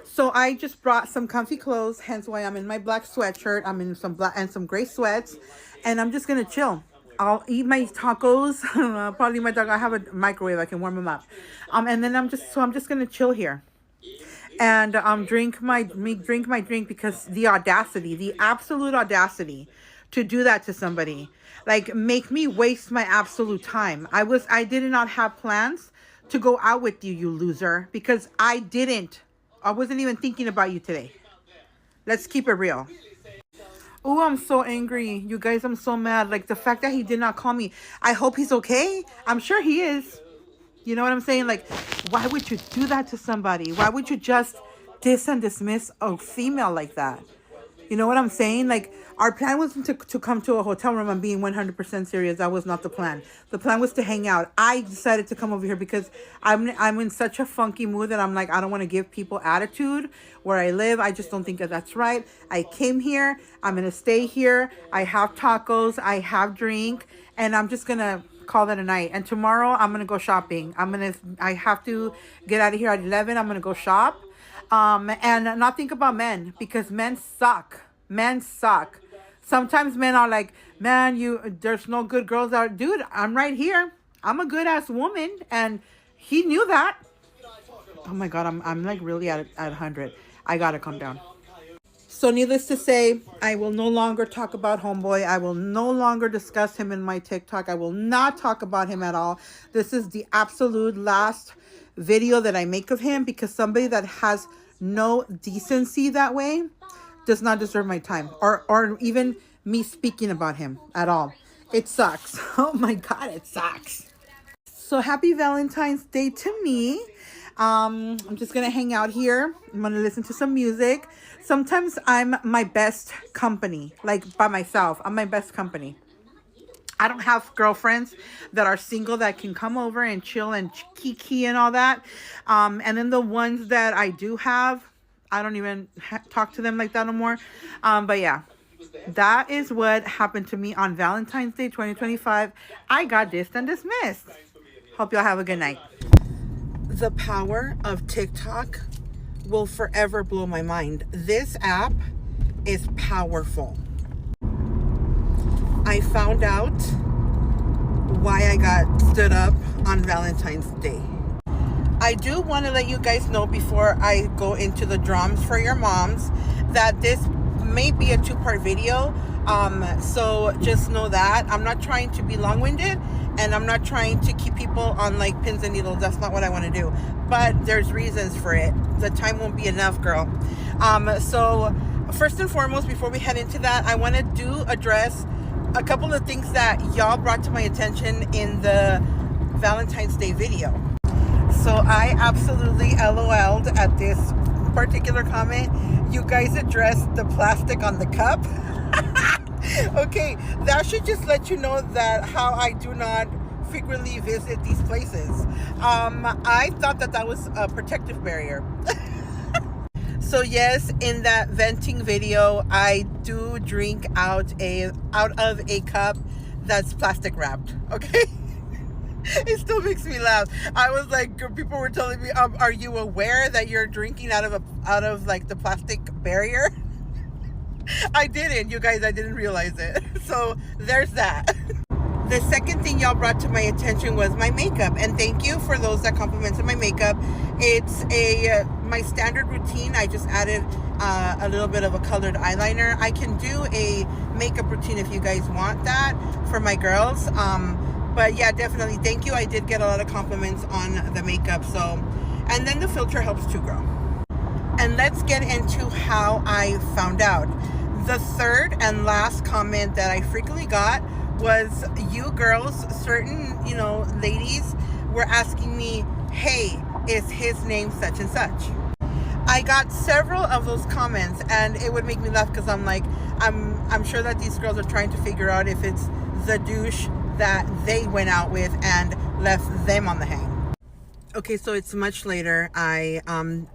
R: So I just brought some comfy clothes, hence why I'm in my black sweatshirt. I'm in some black and some gray sweats, and I'm just gonna chill. I'll eat my tacos. Probably my dog. I have a microwave. I can warm them up. And then I'm just gonna chill here, and drink my drink because the audacity, the absolute audacity, to do that to somebody, like make me waste my absolute time. I did not have plans to go out with you, you loser, because I wasn't even thinking about you today. Let's keep it real. Oh, I'm so angry. You guys, I'm so mad. Like, the fact that he did not call me. I hope he's okay. I'm sure he is. You know what I'm saying? Like, why would you do that to somebody? Why would you just dismiss a female like that? You know what I'm saying? Like, our plan wasn't to come to a hotel room. I'm being 100% serious. That was not the plan. The plan was to hang out. I decided to come over here because I'm in such a funky mood that I'm like, I don't want to give people attitude where I live. I just don't think that that's right. I came here. I'm going to stay here. I have tacos. I have drink. And I'm just going to call that a night. And tomorrow I'm going to go shopping. I have to get out of here at 11. I'm going to go shop. And not think about men because men suck. Men suck. Sometimes men are like, man, there's no good girls out. Dude, I'm right here. I'm a good ass woman. And he knew that. Oh my God, I'm like really at 100. I gotta calm down. So needless to say, I will no longer talk about Homeboy. I will no longer discuss him in my TikTok. I will not talk about him at all. This is the absolute last video that I make of him, because somebody that has no decency that way does not deserve my time or even me speaking about him at all. It sucks. Oh my God, it sucks. So happy Valentine's Day to me. I'm just gonna hang out here. I'm gonna listen to some music. Sometimes I'm my best company, like by myself. I'm my best company. I don't have girlfriends that are single that can come over and chill and kiki and all that. And then the ones that I do have, I don't even talk to them like that no more. But yeah, that is what happened to me on Valentine's Day 2025. I got dissed and dismissed. Hope y'all have a good night. The power of TikTok will forever blow my mind. This app is powerful. I found out why I got stood up on Valentine's Day. I do want to let you guys know before I go into the drums for your moms that this may be a 2-part video. So just know that I'm not trying to be long-winded, and I'm not trying to keep people on like pins and needles. That's not what I want to do. But there's reasons for it. The time won't be enough, girl. So first and foremost, before we head into that, I want to address a couple of things that y'all brought to my attention in the Valentine's Day video. So I absolutely LOL'd at this particular comment. You guys addressed the plastic on the cup. Okay, that should just let you know that how I do not frequently visit these places. I thought that was a protective barrier. So yes, in that venting video, I do drink out of a cup that's plastic wrapped. Okay. It still makes me laugh. I was like, people were telling me, are you aware that you're drinking out of like the plastic barrier? I didn't, you guys. I didn't realize it. So there's that. The second thing y'all brought to my attention was my makeup, and thank you for those that complimented my makeup. It's my standard routine. I just added a little bit of a colored eyeliner. I can do a makeup routine if you guys want that for my girls. But yeah, definitely thank you. I did get a lot of compliments on the makeup. So, and then the filter helps too, girl. And let's get into how I found out. The third and last comment that I frequently got was you girls, certain, ladies were asking me, hey, is his name such and such? I got several of those comments, and it would make me laugh because I'm like, I'm sure that these girls are trying to figure out if it's the douche that they went out with and left them on the hang. Okay, so it's much later. I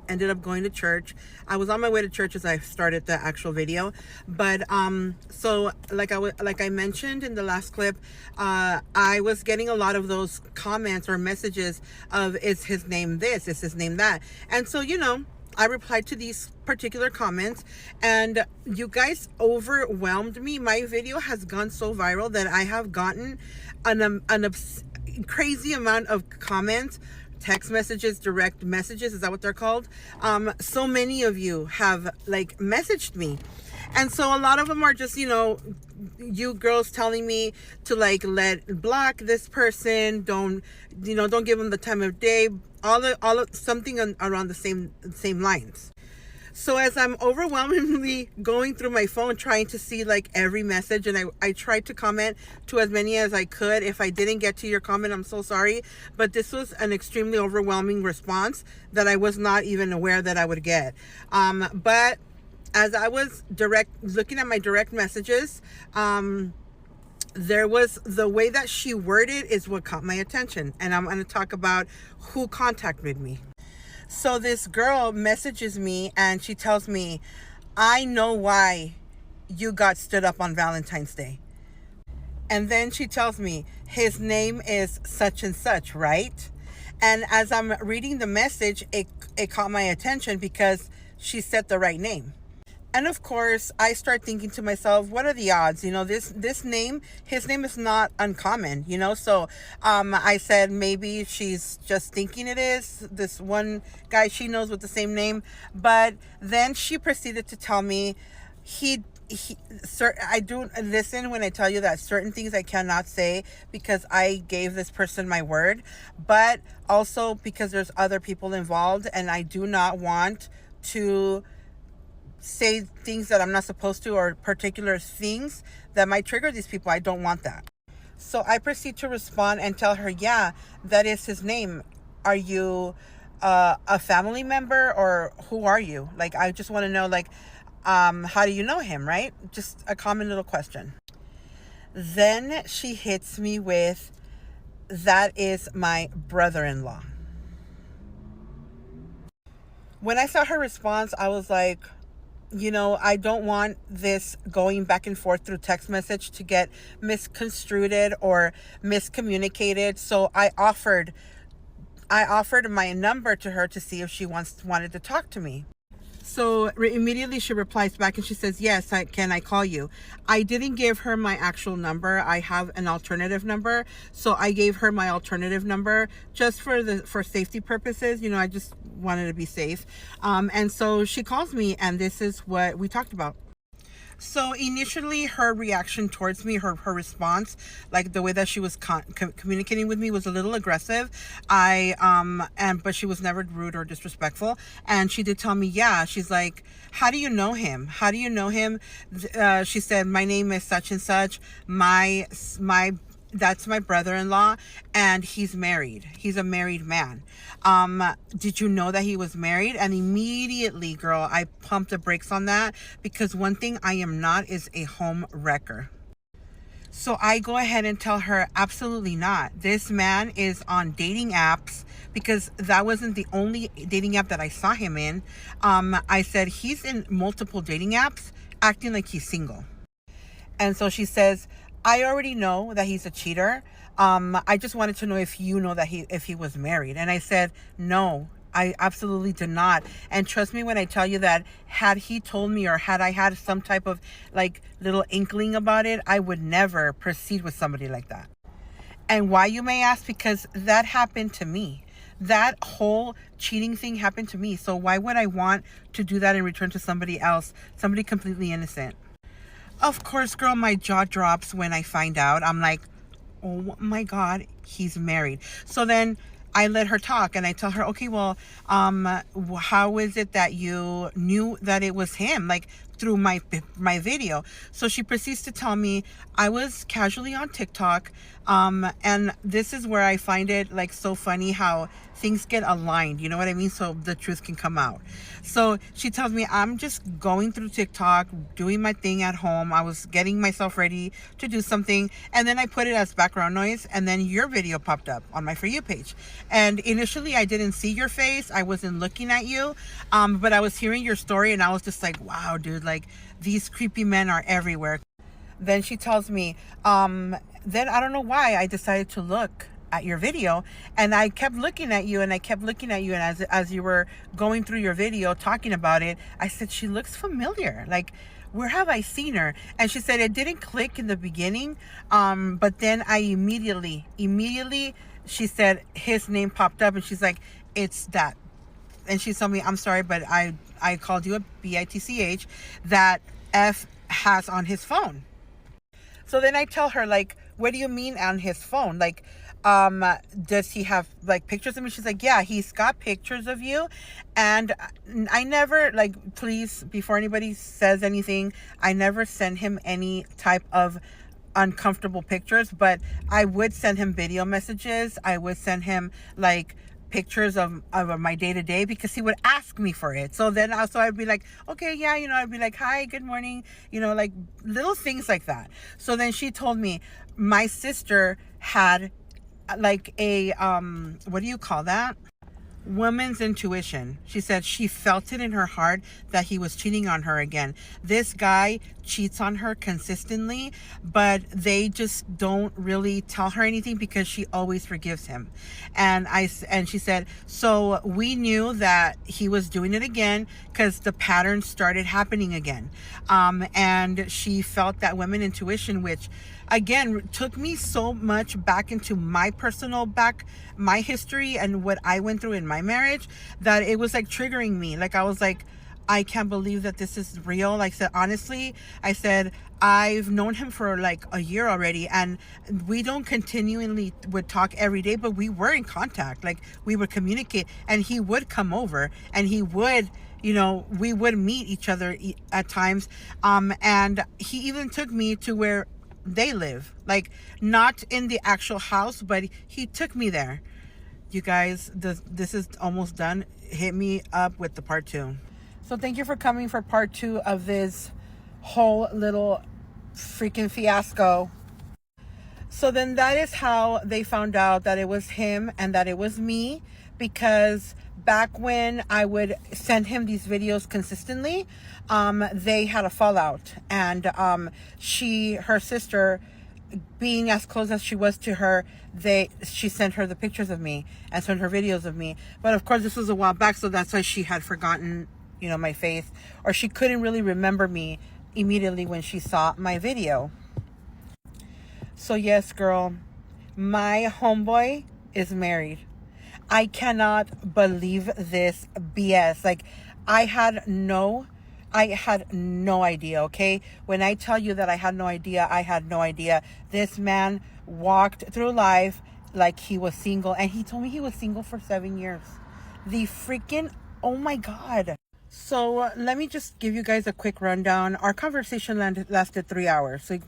R: ended up going to church. I was on my way to church as I started the actual video. But so like I mentioned in the last clip, I was getting a lot of those comments or messages of, is his name this? Is his name that? And so, I replied to these particular comments, and you guys overwhelmed me. My video has gone so viral that I have gotten an crazy amount of comments, text messages, direct messages, is that what they're called? So many of you have like messaged me, and so a lot of them are just you girls telling me to like block this person, don't give them the time of day, all of something around the same lines. So as I'm overwhelmingly going through my phone trying to see like every message, and I tried to comment to as many as I could. If I didn't get to your comment, I'm so sorry, but this was an extremely overwhelming response that I was not even aware that I would get. But as I was looking at my direct messages, there was the way that she worded is what caught my attention, and I'm going to talk about who contacted me. So this girl messages me and she tells me, I know why you got stood up on Valentine's Day. And then she tells me, his name is such and such, right? And as I'm reading the message, it caught my attention because she said the right name. And of course, I start thinking to myself, what are the odds? You know, his name is not uncommon, you know? So I said, maybe she's just thinking it is this one guy she knows with the same name. But then she proceeded to tell me I do listen when I tell you that certain things I cannot say because I gave this person my word, but also because there's other people involved and I do not want to say things that I'm not supposed to, or particular things that might trigger these people. I don't want that. So I proceed to respond and tell her, yeah, that is his name. Are you a family member, or who are you? Like, I just want to know, like, how do you know him, right? Just a common little question. Then she hits me with, that is my brother-in-law. When I saw her response, I was like, you know, I don't want this going back and forth through text message to get misconstrued or miscommunicated. So I offered my number to her to see if she wanted to talk to me. So immediately she replies back and she says, yes, can I call you? I didn't give her my actual number. I have an alternative number. So I gave her my alternative number just for safety purposes. You know, I just wanted to be safe. And so she calls me and this is what we talked about. So initially her reaction towards me, her response, like the way that she was communicating with me was a little aggressive. But she was never rude or disrespectful. And she did tell me, yeah, she's like, how do you know him? How do you know him? She said, my name is such and such. That's my brother-in-law and he's married. He's a married man. Did you know that he was married? And immediately, girl, I pumped the brakes on that because one thing I am not is a home wrecker. So I go ahead and tell her, absolutely not. This man is on dating apps because that wasn't the only dating app that I saw him in. I said, he's in multiple dating apps acting like he's single. And so she says, I already know that he's a cheater. I just wanted to know if you know that if he was married. And I said, no, I absolutely did not. And trust me when I tell you that had he told me, or had I had some type of like little inkling about it, I would never proceed with somebody like that. And why, you may ask? Because that happened to me. That whole cheating thing happened to me. So why would I want to do that in return to somebody else, somebody completely innocent? Of course, girl, my jaw drops when I find out. I'm like, oh my God, he's married. So then I let her talk and I tell her, okay, well, how is it that you knew that it was him? Like, through my video. So she proceeds to tell me, I was casually on TikTok, and this is where I find it like so funny how things get aligned, you know what I mean? So the truth can come out. So she tells me, I'm just going through TikTok, doing my thing at home. I was getting myself ready to do something, and then I put it as background noise, and then your video popped up on my For You page. And initially I didn't see your face, I wasn't looking at you, but I was hearing your story and I was just like, wow, dude, like these creepy men are everywhere. Then she tells me, then I don't know why I decided to look at your video, and I kept looking at you and I kept looking at you, and as you were going through your video talking about it, I said, she looks familiar, like where have I seen her? And she said it didn't click in the beginning, but then I immediately she said his name popped up and she's like, it's that. And she told me, I'm sorry, but I called you a bitch that F has on his phone. So then I tell her, like, what do you mean on his phone? Like, does he have like pictures of me? She's like, yeah, he's got pictures of you. And I never, like, please, before anybody says anything, I never send him any type of uncomfortable pictures, but I would send him video messages. I would send him like pictures of my day-to-day because he would ask me for it. So then also I'd be like, okay, yeah, you know, I'd be like, hi, good morning, you know, like little things like that. So then she told me my sister had like a what do you call that, woman's intuition. She said she felt it in her heart that he was cheating on her again. This guy cheats on her consistently, but they just don't really tell her anything because she always forgives him. And she said, so we knew that he was doing it again because the pattern started happening again. And she felt that women intuition, which again took me so much back into my my history and what I went through in my marriage, that it was like triggering me. Like I was like, I can't believe that this is real. Like I said, honestly, I said, I've known him for like a year already, and we don't continually would talk every day, but we were in contact. Like we would communicate, and he would come over and he would, you know, we would meet each other at times. And he even took me to where they live, like not in the actual house, but he took me there. You guys, this is almost done. Hit me up with the part 2. So thank you for coming for part 2 of this whole little freaking fiasco. So then that is how they found out that it was him and that it was me, because back when I would send him these videos consistently, they had a fallout, and her sister, being as close as she was to her, she sent her the pictures of me and sent her videos of me. But of course, this was a while back, so that's why she had forgotten, you know, my face, or she couldn't really remember me immediately when she saw my video. So yes, girl, my homeboy is married. I cannot believe this BS. Like, I had no idea, okay? When I tell you that I had no idea, I had no idea. This man walked through life like he was single, and he told me he was single for 7 years. The freaking, oh my God. So let me just give you guys a quick rundown. Our conversation lasted 3 hours. Like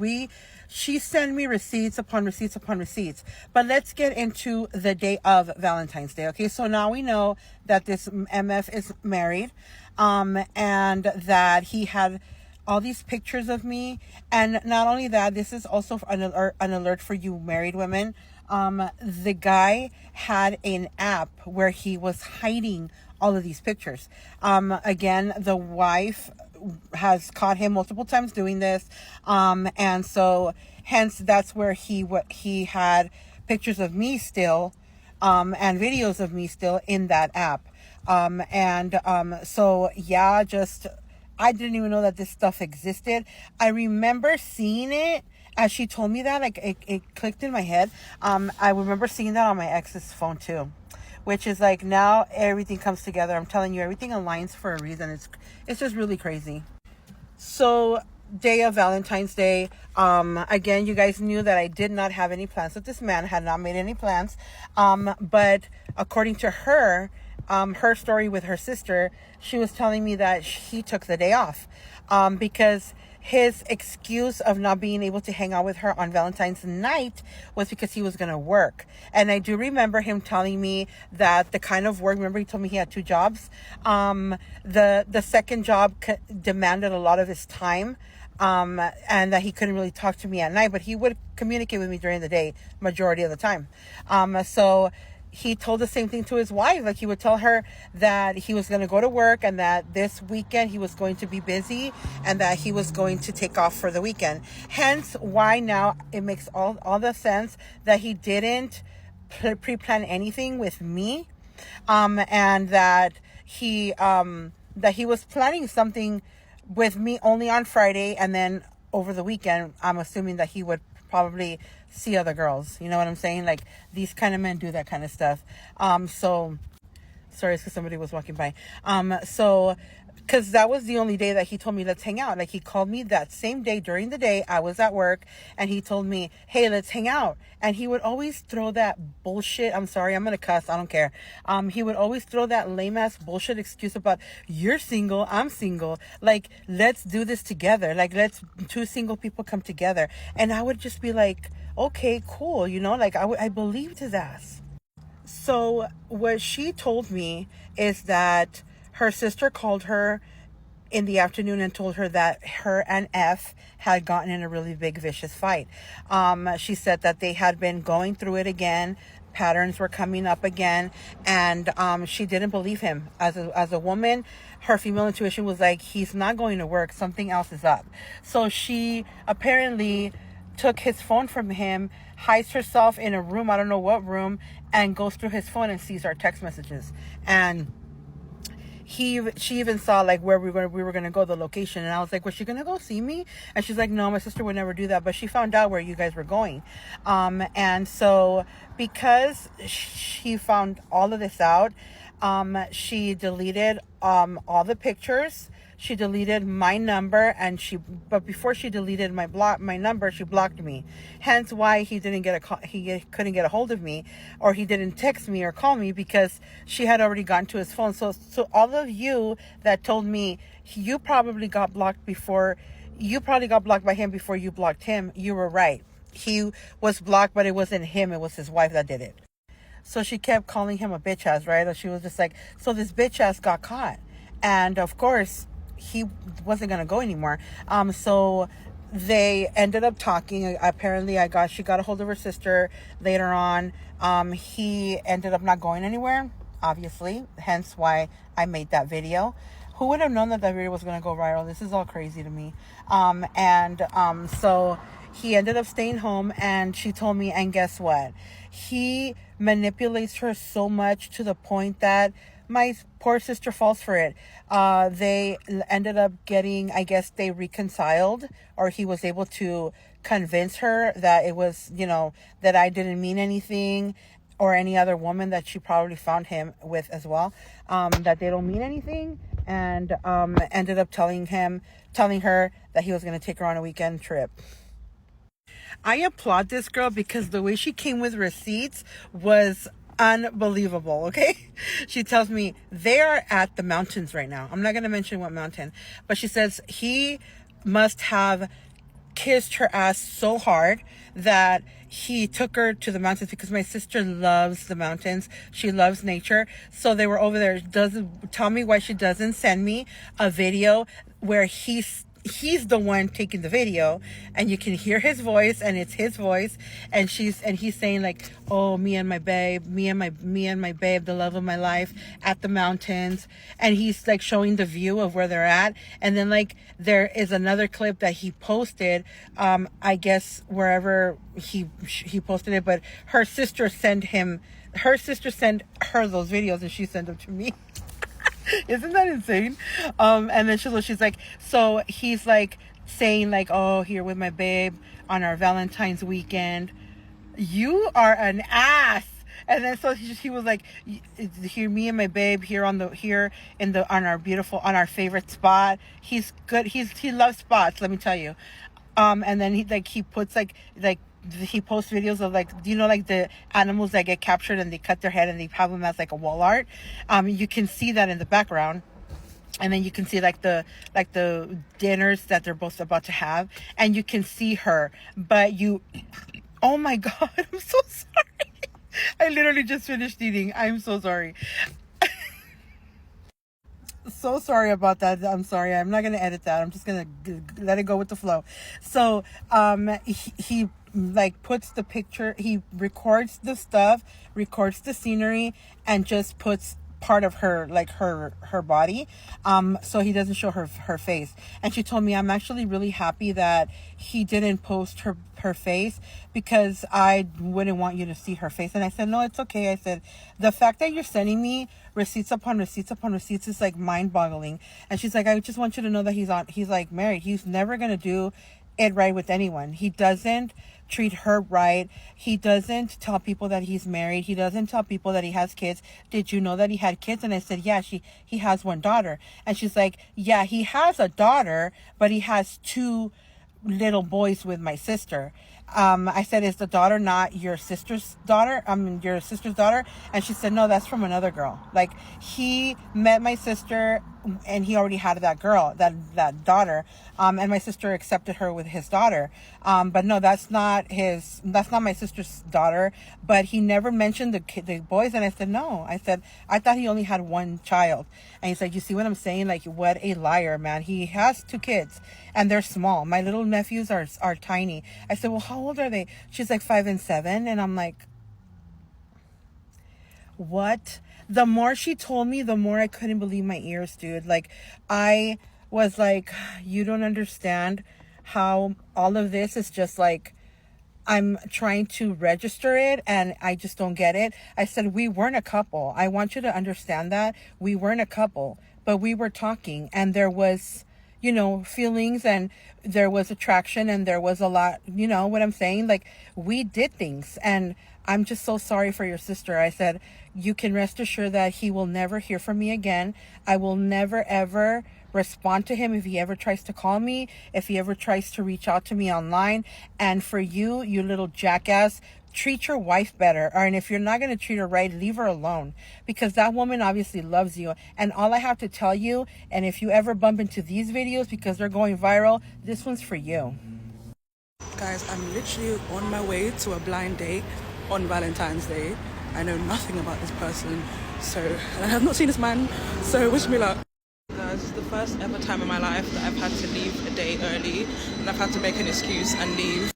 R: she sent me receipts upon receipts upon receipts. But let's get into the day of Valentine's Day. Okay, so now we know that this MF is married, and that he had all these pictures of me. And not only that, this is also an alert for you married women. The guy had an app where he was hiding all of these pictures. Again, the wife has caught him multiple times doing this. And so hence that's where he had pictures of me still, and videos of me still in that app. So yeah, I didn't even know that this stuff existed. I remember seeing it as she told me that, like it clicked in my head. I remember seeing that on my ex's phone too, which is like, now everything comes together. I'm telling you, everything aligns for a reason. It's just really crazy. So day of Valentine's Day, again, you guys knew that I did not have any plans with this man. Had not made any plans. But according to her, her story with her sister, she was telling me that he took the day off, because his excuse of not being able to hang out with her on Valentine's night was because he was going to work. And I do remember him telling me that the kind of work, remember he told me he had 2 jobs. The second job demanded a lot of his time, and that he couldn't really talk to me at night, but he would communicate with me during the day, majority of the time. So he told the same thing to his wife. Like, he would tell her that he was going to go to work and that this weekend he was going to be busy and that he was going to take off for the weekend. Hence why now it makes all the sense that he didn't pre-plan anything with me, and that he was planning something with me only on Friday, and then over the weekend I'm assuming that he would probably see other girls. You know what I'm saying? Like, these kind of men do that kind of stuff. So sorry, it's because somebody was walking by. Because that was the only day that he told me, let's hang out. Like, he called me that same day during the day. I was at work, and he told me, hey, let's hang out. And he would always throw that bullshit. I'm sorry, I'm going to cuss. I don't care. He would always throw that lame ass bullshit excuse about, you're single, I'm single. Like, let's do this together. Like, let's 2 single people come together. And I would just be like, okay, cool. You know, like I believed his ass. So what she told me is that her sister called her in the afternoon and told her that her and F had gotten in a really big vicious fight. She said that they had been going through it again, patterns were coming up again, and she didn't believe him. As a woman, her female intuition was like, he's not going to work, something else is up. So she apparently took his phone from him, hides herself in a room, I don't know what room, and goes through his phone and sees our text messages. And she even saw like where we were gonna go, the location, and I was like, was she gonna go see me? And she's like, no, my sister would never do that, but she found out where you guys were going. And so because she found all of this out, she deleted all the pictures. She deleted my number, but before she deleted my number, she blocked me. Hence why he couldn't get a hold of me, or he didn't text me or call me, because she had already gotten to his phone. So all of you that told me you probably got blocked by him before you blocked him, you were right. He was blocked, but it wasn't him, it was his wife that did it. So she kept calling him a bitch ass, right? She was just like, so this bitch ass got caught. And of course, he wasn't going to go anymore. So they ended up talking. Apparently she got a hold of her sister later on. He ended up not going anywhere, obviously, hence why I made that video. Who would have known that video was going to go viral? This is all crazy to me. So he ended up staying home, and she told me, and guess what? He manipulates her so much to the point that my poor sister falls for it. They ended up getting, I guess they reconciled, or he was able to convince her that it was, that I didn't mean anything, or any other woman that she probably found him with as well, that they don't mean anything, and ended up telling her that he was going to take her on a weekend trip. I applaud this girl because the way she came with receipts was unbelievable. Okay, she tells me they are at the mountains right now. I'm not going to mention what mountain, but she says he must have kissed her ass so hard that he took her to the mountains, because my sister loves the mountains. She loves nature. So they were over there. Doesn't tell me why she doesn't send me a video where he's the one taking the video, and you can hear his voice, and it's his voice, and he's saying like, oh, me and my babe, the love of my life, at the mountains, and he's like showing the view of where they're at. And then like there is another clip that he posted, I guess wherever he posted it, but her sister sent her those videos, and she sent them to me. Isn't that insane? And then she's like, so he's like saying like, oh, here with my babe on our Valentine's weekend. You are an ass. And then so he was like, here, me and my babe here on our favorite spot. He's good. He loves spots, let me tell you. And then he puts he posts videos of like, do you know, like the animals that get captured and they cut their head and they have them as like a wall art. You can see that in the background, and then you can see like the dinners that they're both about to have, and you can see her, but oh my god, I'm so sorry. I literally just finished eating. I'm so sorry. So sorry about that. I'm sorry. I'm not going to edit that. I'm just going to let it go with the flow. So, he like puts the picture, he records the stuff, records the scenery, and just puts part of her, like her body, so he doesn't show her face. And she told me, I'm actually really happy that he didn't post her face, because I wouldn't want you to see her face. And I said, no, it's okay. I said, the fact that you're sending me receipts upon receipts upon receipts is like mind-boggling. And she's like, I just want you to know that he's like married. He's never gonna do it right with anyone. He doesn't treat her right. He doesn't tell people that he's married. He doesn't tell people that he has kids. Did you know that he had kids? And I said, yeah, he has one daughter. And she's like, yeah, he has a daughter, but he has 2 little boys with my sister. I said, is the daughter not your sister's daughter? Your sister's daughter? And she said, no, that's from another girl. Like, he met my sister and he already had that girl, that daughter. And my sister accepted her with his daughter. But no, that's not my sister's daughter. But he never mentioned the boys. And I said, no. I said, I thought he only had 1 child. And he's like, you see what I'm saying? Like, what a liar, man. He has 2 kids and they're small. My little nephews are tiny. I said, well, how old are they? She's like 5 and 7. And I'm like, What? The more she told me, the more I couldn't believe my ears, dude. Like, I was like, you don't understand how all of this is just like, I'm trying to register it and I just don't get it. I said, we weren't a couple. I want you to understand that. We weren't a couple, but we were talking and there was, you know, feelings and there was attraction and there was a lot, you know what I'm saying? Like, we did things and I'm just so sorry for your sister. I said, you can rest assured that he will never hear from me again. I will never, ever respond to him if he ever tries to call me, if he ever tries to reach out to me online. And for you, you little jackass, treat your wife better. And if you're not going to treat her right, leave her alone, because that woman obviously loves you. And all I have to tell you, and if you ever bump into these videos because they're going viral, this one's for you.
S: Guys, I'm literally on my way to a blind date on Valentine's Day. I know nothing about this person, and I have not seen this man, so wish me luck. Guys, this is the first ever time in my life that I've had to leave a day early and I've had to make an excuse and leave.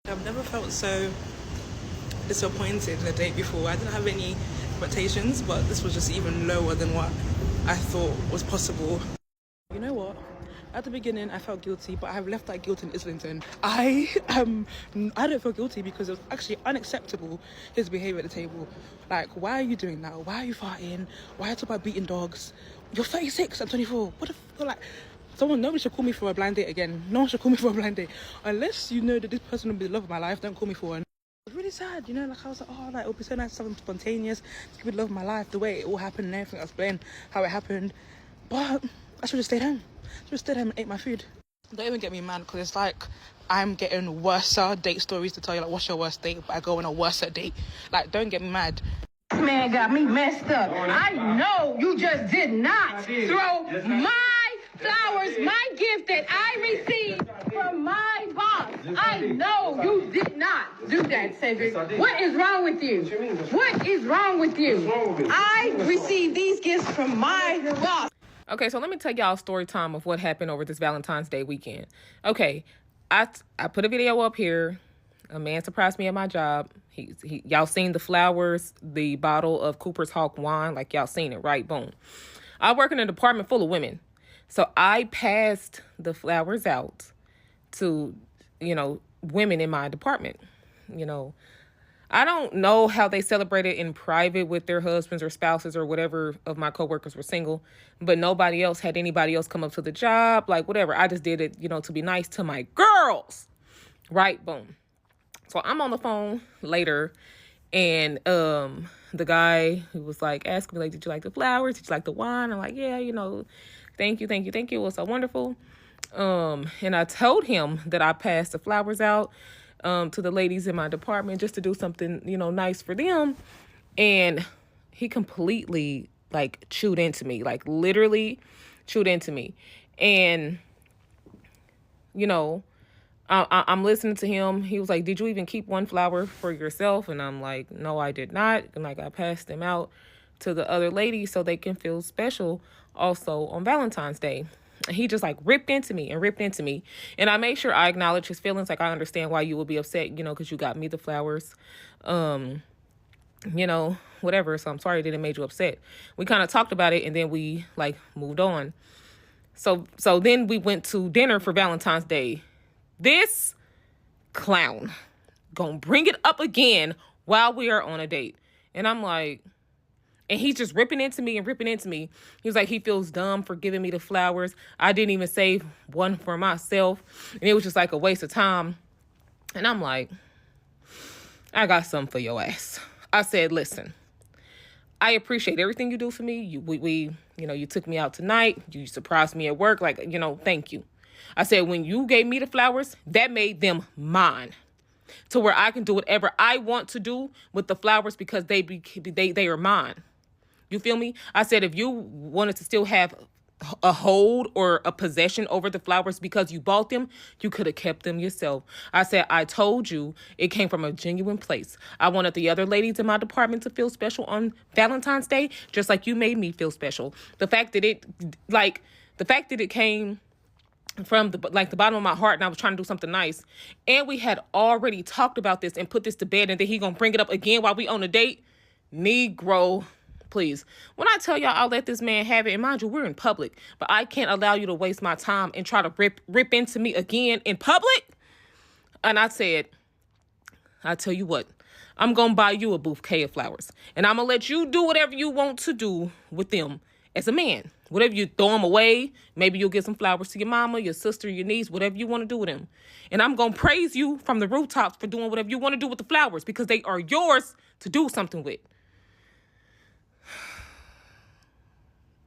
S: I've never felt so disappointed in a date before. I didn't have any expectations, but this was just even lower than what I thought was possible. You know what? At the beginning, I felt guilty, but I have left that guilt in Islington. I don't feel guilty because it was actually unacceptable, his behaviour at the table. Like, why are you doing that? Why are you farting? Why are you talking about beating dogs? You're 36, I'm 24. What the fuck? Like, nobody should call me for a blind date again. No one should call me for a blind date. Unless you know that this person will be the love of my life, don't call me for one. It was really sad, you know, like I was like, oh, like, it would be so nice to have something spontaneous, to be the love of my life, the way it all happened and everything. I explained how it happened. But I should have stayed home. Just stayed home and ate my food. Don't even get me mad, because it's like I'm getting worse date stories to tell you, like, what's your worst date, but I go on a worse date. Like, don't get me mad.
T: This man got me messed up. I know you just did not throw my flowers, my gift that I received from my boss. I know you did not do that, Cedric. What is wrong with you? What is wrong with you? I received these gifts from my boss.
U: Okay, so let me tell y'all a story time of what happened over this Valentine's Day weekend. Okay, I put a video up here. A man surprised me at my job. Y'all seen the flowers, the bottle of Cooper's Hawk wine, like y'all seen it, right? Boom. I work in a department full of women. So I passed the flowers out to, you know, women in my department. You know, I don't know how they celebrated in private with their husbands or spouses or whatever of my coworkers were single, but nobody else had anybody else come up to the job, like whatever. I just did it, you know, to be nice to my girls, right? Boom. So I'm on the phone later, and the guy who was like asking me, like, did you like the flowers? Did you like the wine? I'm like, yeah, you know, thank you. It was so wonderful. And I told him that I passed the flowers out to the ladies in my department just to do something, you know, nice for them. And he completely, like, chewed into me, like, literally chewed into me. And, you know, I'm listening to him. He was like, did you even keep one flower for yourself? And I'm like, no, I did not. And, like, I passed them out to the other ladies so they can feel special also on Valentine's Day. And he just, like, ripped into me. And I made sure I acknowledge his feelings. Like, I understand why you would be upset, you know, because you got me the flowers, you know, whatever. So I'm sorry that it made you upset. We kind of talked about it, and then we, like, moved on. So then we went to dinner for Valentine's Day. This clown gonna bring it up again while we are on a date. And I'm like, and he's just ripping into me. He was like, he feels dumb for giving me the flowers. I didn't even save one for myself. And it was just like a waste of time. And I'm like, I got something for your ass. I said, listen, I appreciate everything you do for me. You know, you took me out tonight. You surprised me at work. Like, you know, thank you. I said, when you gave me the flowers, that made them mine, to where I can do whatever I want to do with the flowers because they are mine. You feel me? I said, if you wanted to still have a hold or a possession over the flowers because you bought them, you could have kept them yourself. I said, I told you it came from a genuine place. I wanted the other ladies in my department to feel special on Valentine's Day, just like you made me feel special. The fact that it came from the bottom of my heart, and I was trying to do something nice, and we had already talked about this and put this to bed, and then he gonna bring it up again while we on a date. Negro, please. When I tell y'all I'll let this man have it, and mind you, we're in public, but I can't allow you to waste my time and try to rip into me again in public. And I said, I tell you what, I'm going to buy you a bouquet of flowers. And I'm going to let you do whatever you want to do with them as a man. Whatever you throw them away, maybe you'll get some flowers to your mama, your sister, your niece, whatever you want to do with them. And I'm going to praise you from the rooftops for doing whatever you want to do with the flowers because they are yours to do something with.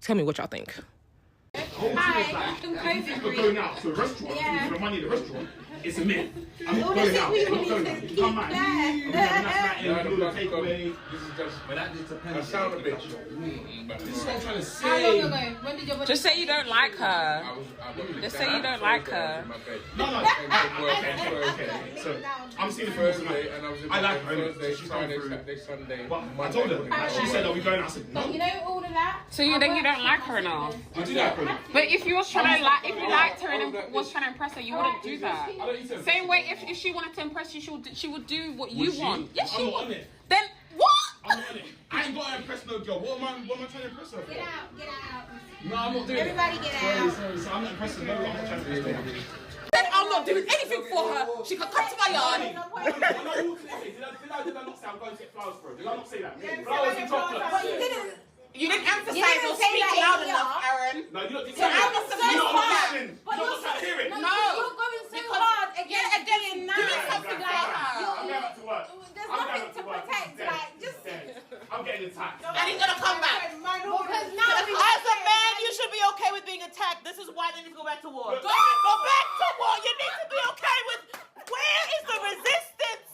U: Tell me what y'all think.
A: Hi, I'm crazy. If you're going out to a restaurant, for the money in the restaurant, it's a myth. I'm not going out. I'm not going out. Come back. I'm having that takeaway. This is just, but that just depends. I sound a bitch. This is what I'm trying to say. How long ago? When did your
U: Just say you don't like her. Just say you don't like her.
A: No. Okay. So I'm seeing the first night. I like her. She's coming through. Saturday, Sunday. But I told her. She said, "Are we going out?" I said, "No."
L: You know all of that.
U: So you think you don't like her now?
A: I do like her.
U: But if you was trying to if you liked her and was trying to impress her, you wouldn't do that. Same way, if she wanted to impress you, she would do what you want. Yes, she would. Then what?
A: I'm on it. I ain't got to impress no girl. What am I trying to impress her for?
L: Get out.
A: No, I'm not doing
L: Everybody
A: it.
L: get out.
A: Sorry. So I'm not impressing no girl. I'm not trying to impress no girl.
U: Then I'm not doing anything for her. She can come to my yard.
A: Did I not say I'm going to get flowers for her? Did I not say that? Flowers and chocolates.
U: But you didn't emphasize or speak loud enough, Aaron.
A: No, you don't.
U: So I was
A: You're not listening. You're not trying to hear it.
U: No.
L: You're going so hard against being nice.
U: Doing something like her.
A: I'm going back to work.
L: There's nothing to protect. Like, just.
A: I'm getting attacked.
U: And he's gonna come back.
L: Because now,
U: as a man, you should be okay with being attacked. This is why they need to go back to war. Go back to war. You need to be okay with. Where is the resistance?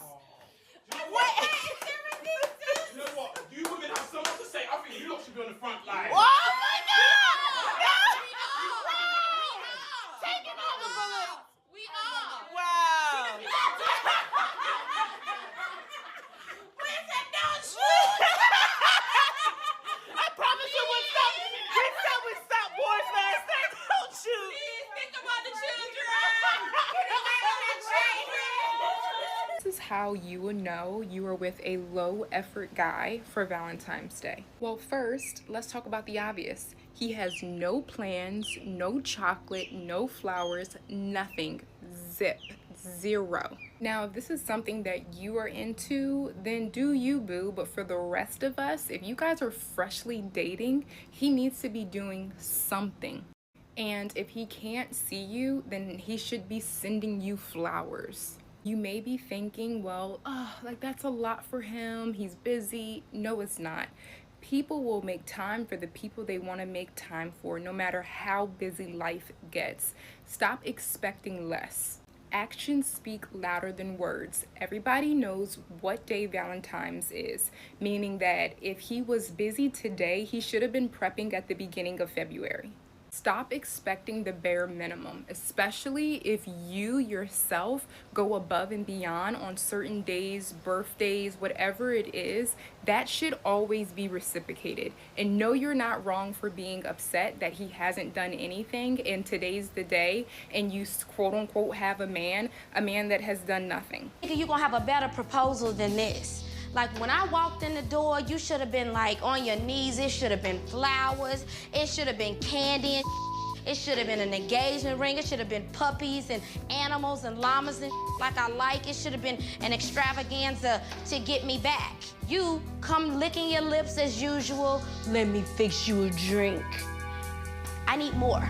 U: Where is the resistance?
A: You know what? You women have so much to say. I think you lot should be on the front line.
U: Oh my God! No! Taking all the bullets. We are. Wow. Where's that down shoot? I promise you we'll stop. We stop boys last night. Don't shoot. Please think about the children.
B: This is how you would know you are with a low effort guy for Valentine's Day. Well, first, let's talk about the obvious. He has no plans, no chocolate, no flowers, nothing. Zip. Zero. Now, if this is something that you are into, then do you, boo. But for the rest of us, if you guys are freshly dating, he needs to be doing something. And if he can't see you, then he should be sending you flowers. You may be thinking, well, like that's a lot for him. He's busy. No, it's not. People will make time for the people they want to make time for, no matter how busy life gets. Stop expecting less. Actions speak louder than words. Everybody knows what day Valentine's is, meaning that if he was busy today, he should have been prepping at the beginning of February. Stop expecting the bare minimum, especially if you yourself go above and beyond on certain days, birthdays, whatever it is. That should always be reciprocated. And no, you're not wrong for being upset that he hasn't done anything and today's the day and you quote unquote have a man that has done nothing.
Q: You're gonna have a better proposal than this. Like when I walked in the door, you should have been like on your knees. It should have been flowers. It should have been candy and it should have been an engagement ring. It should have been puppies and animals and llamas and like I like. It should have been an extravaganza to get me back. You come licking your lips as usual. Let me fix you a drink. I need more.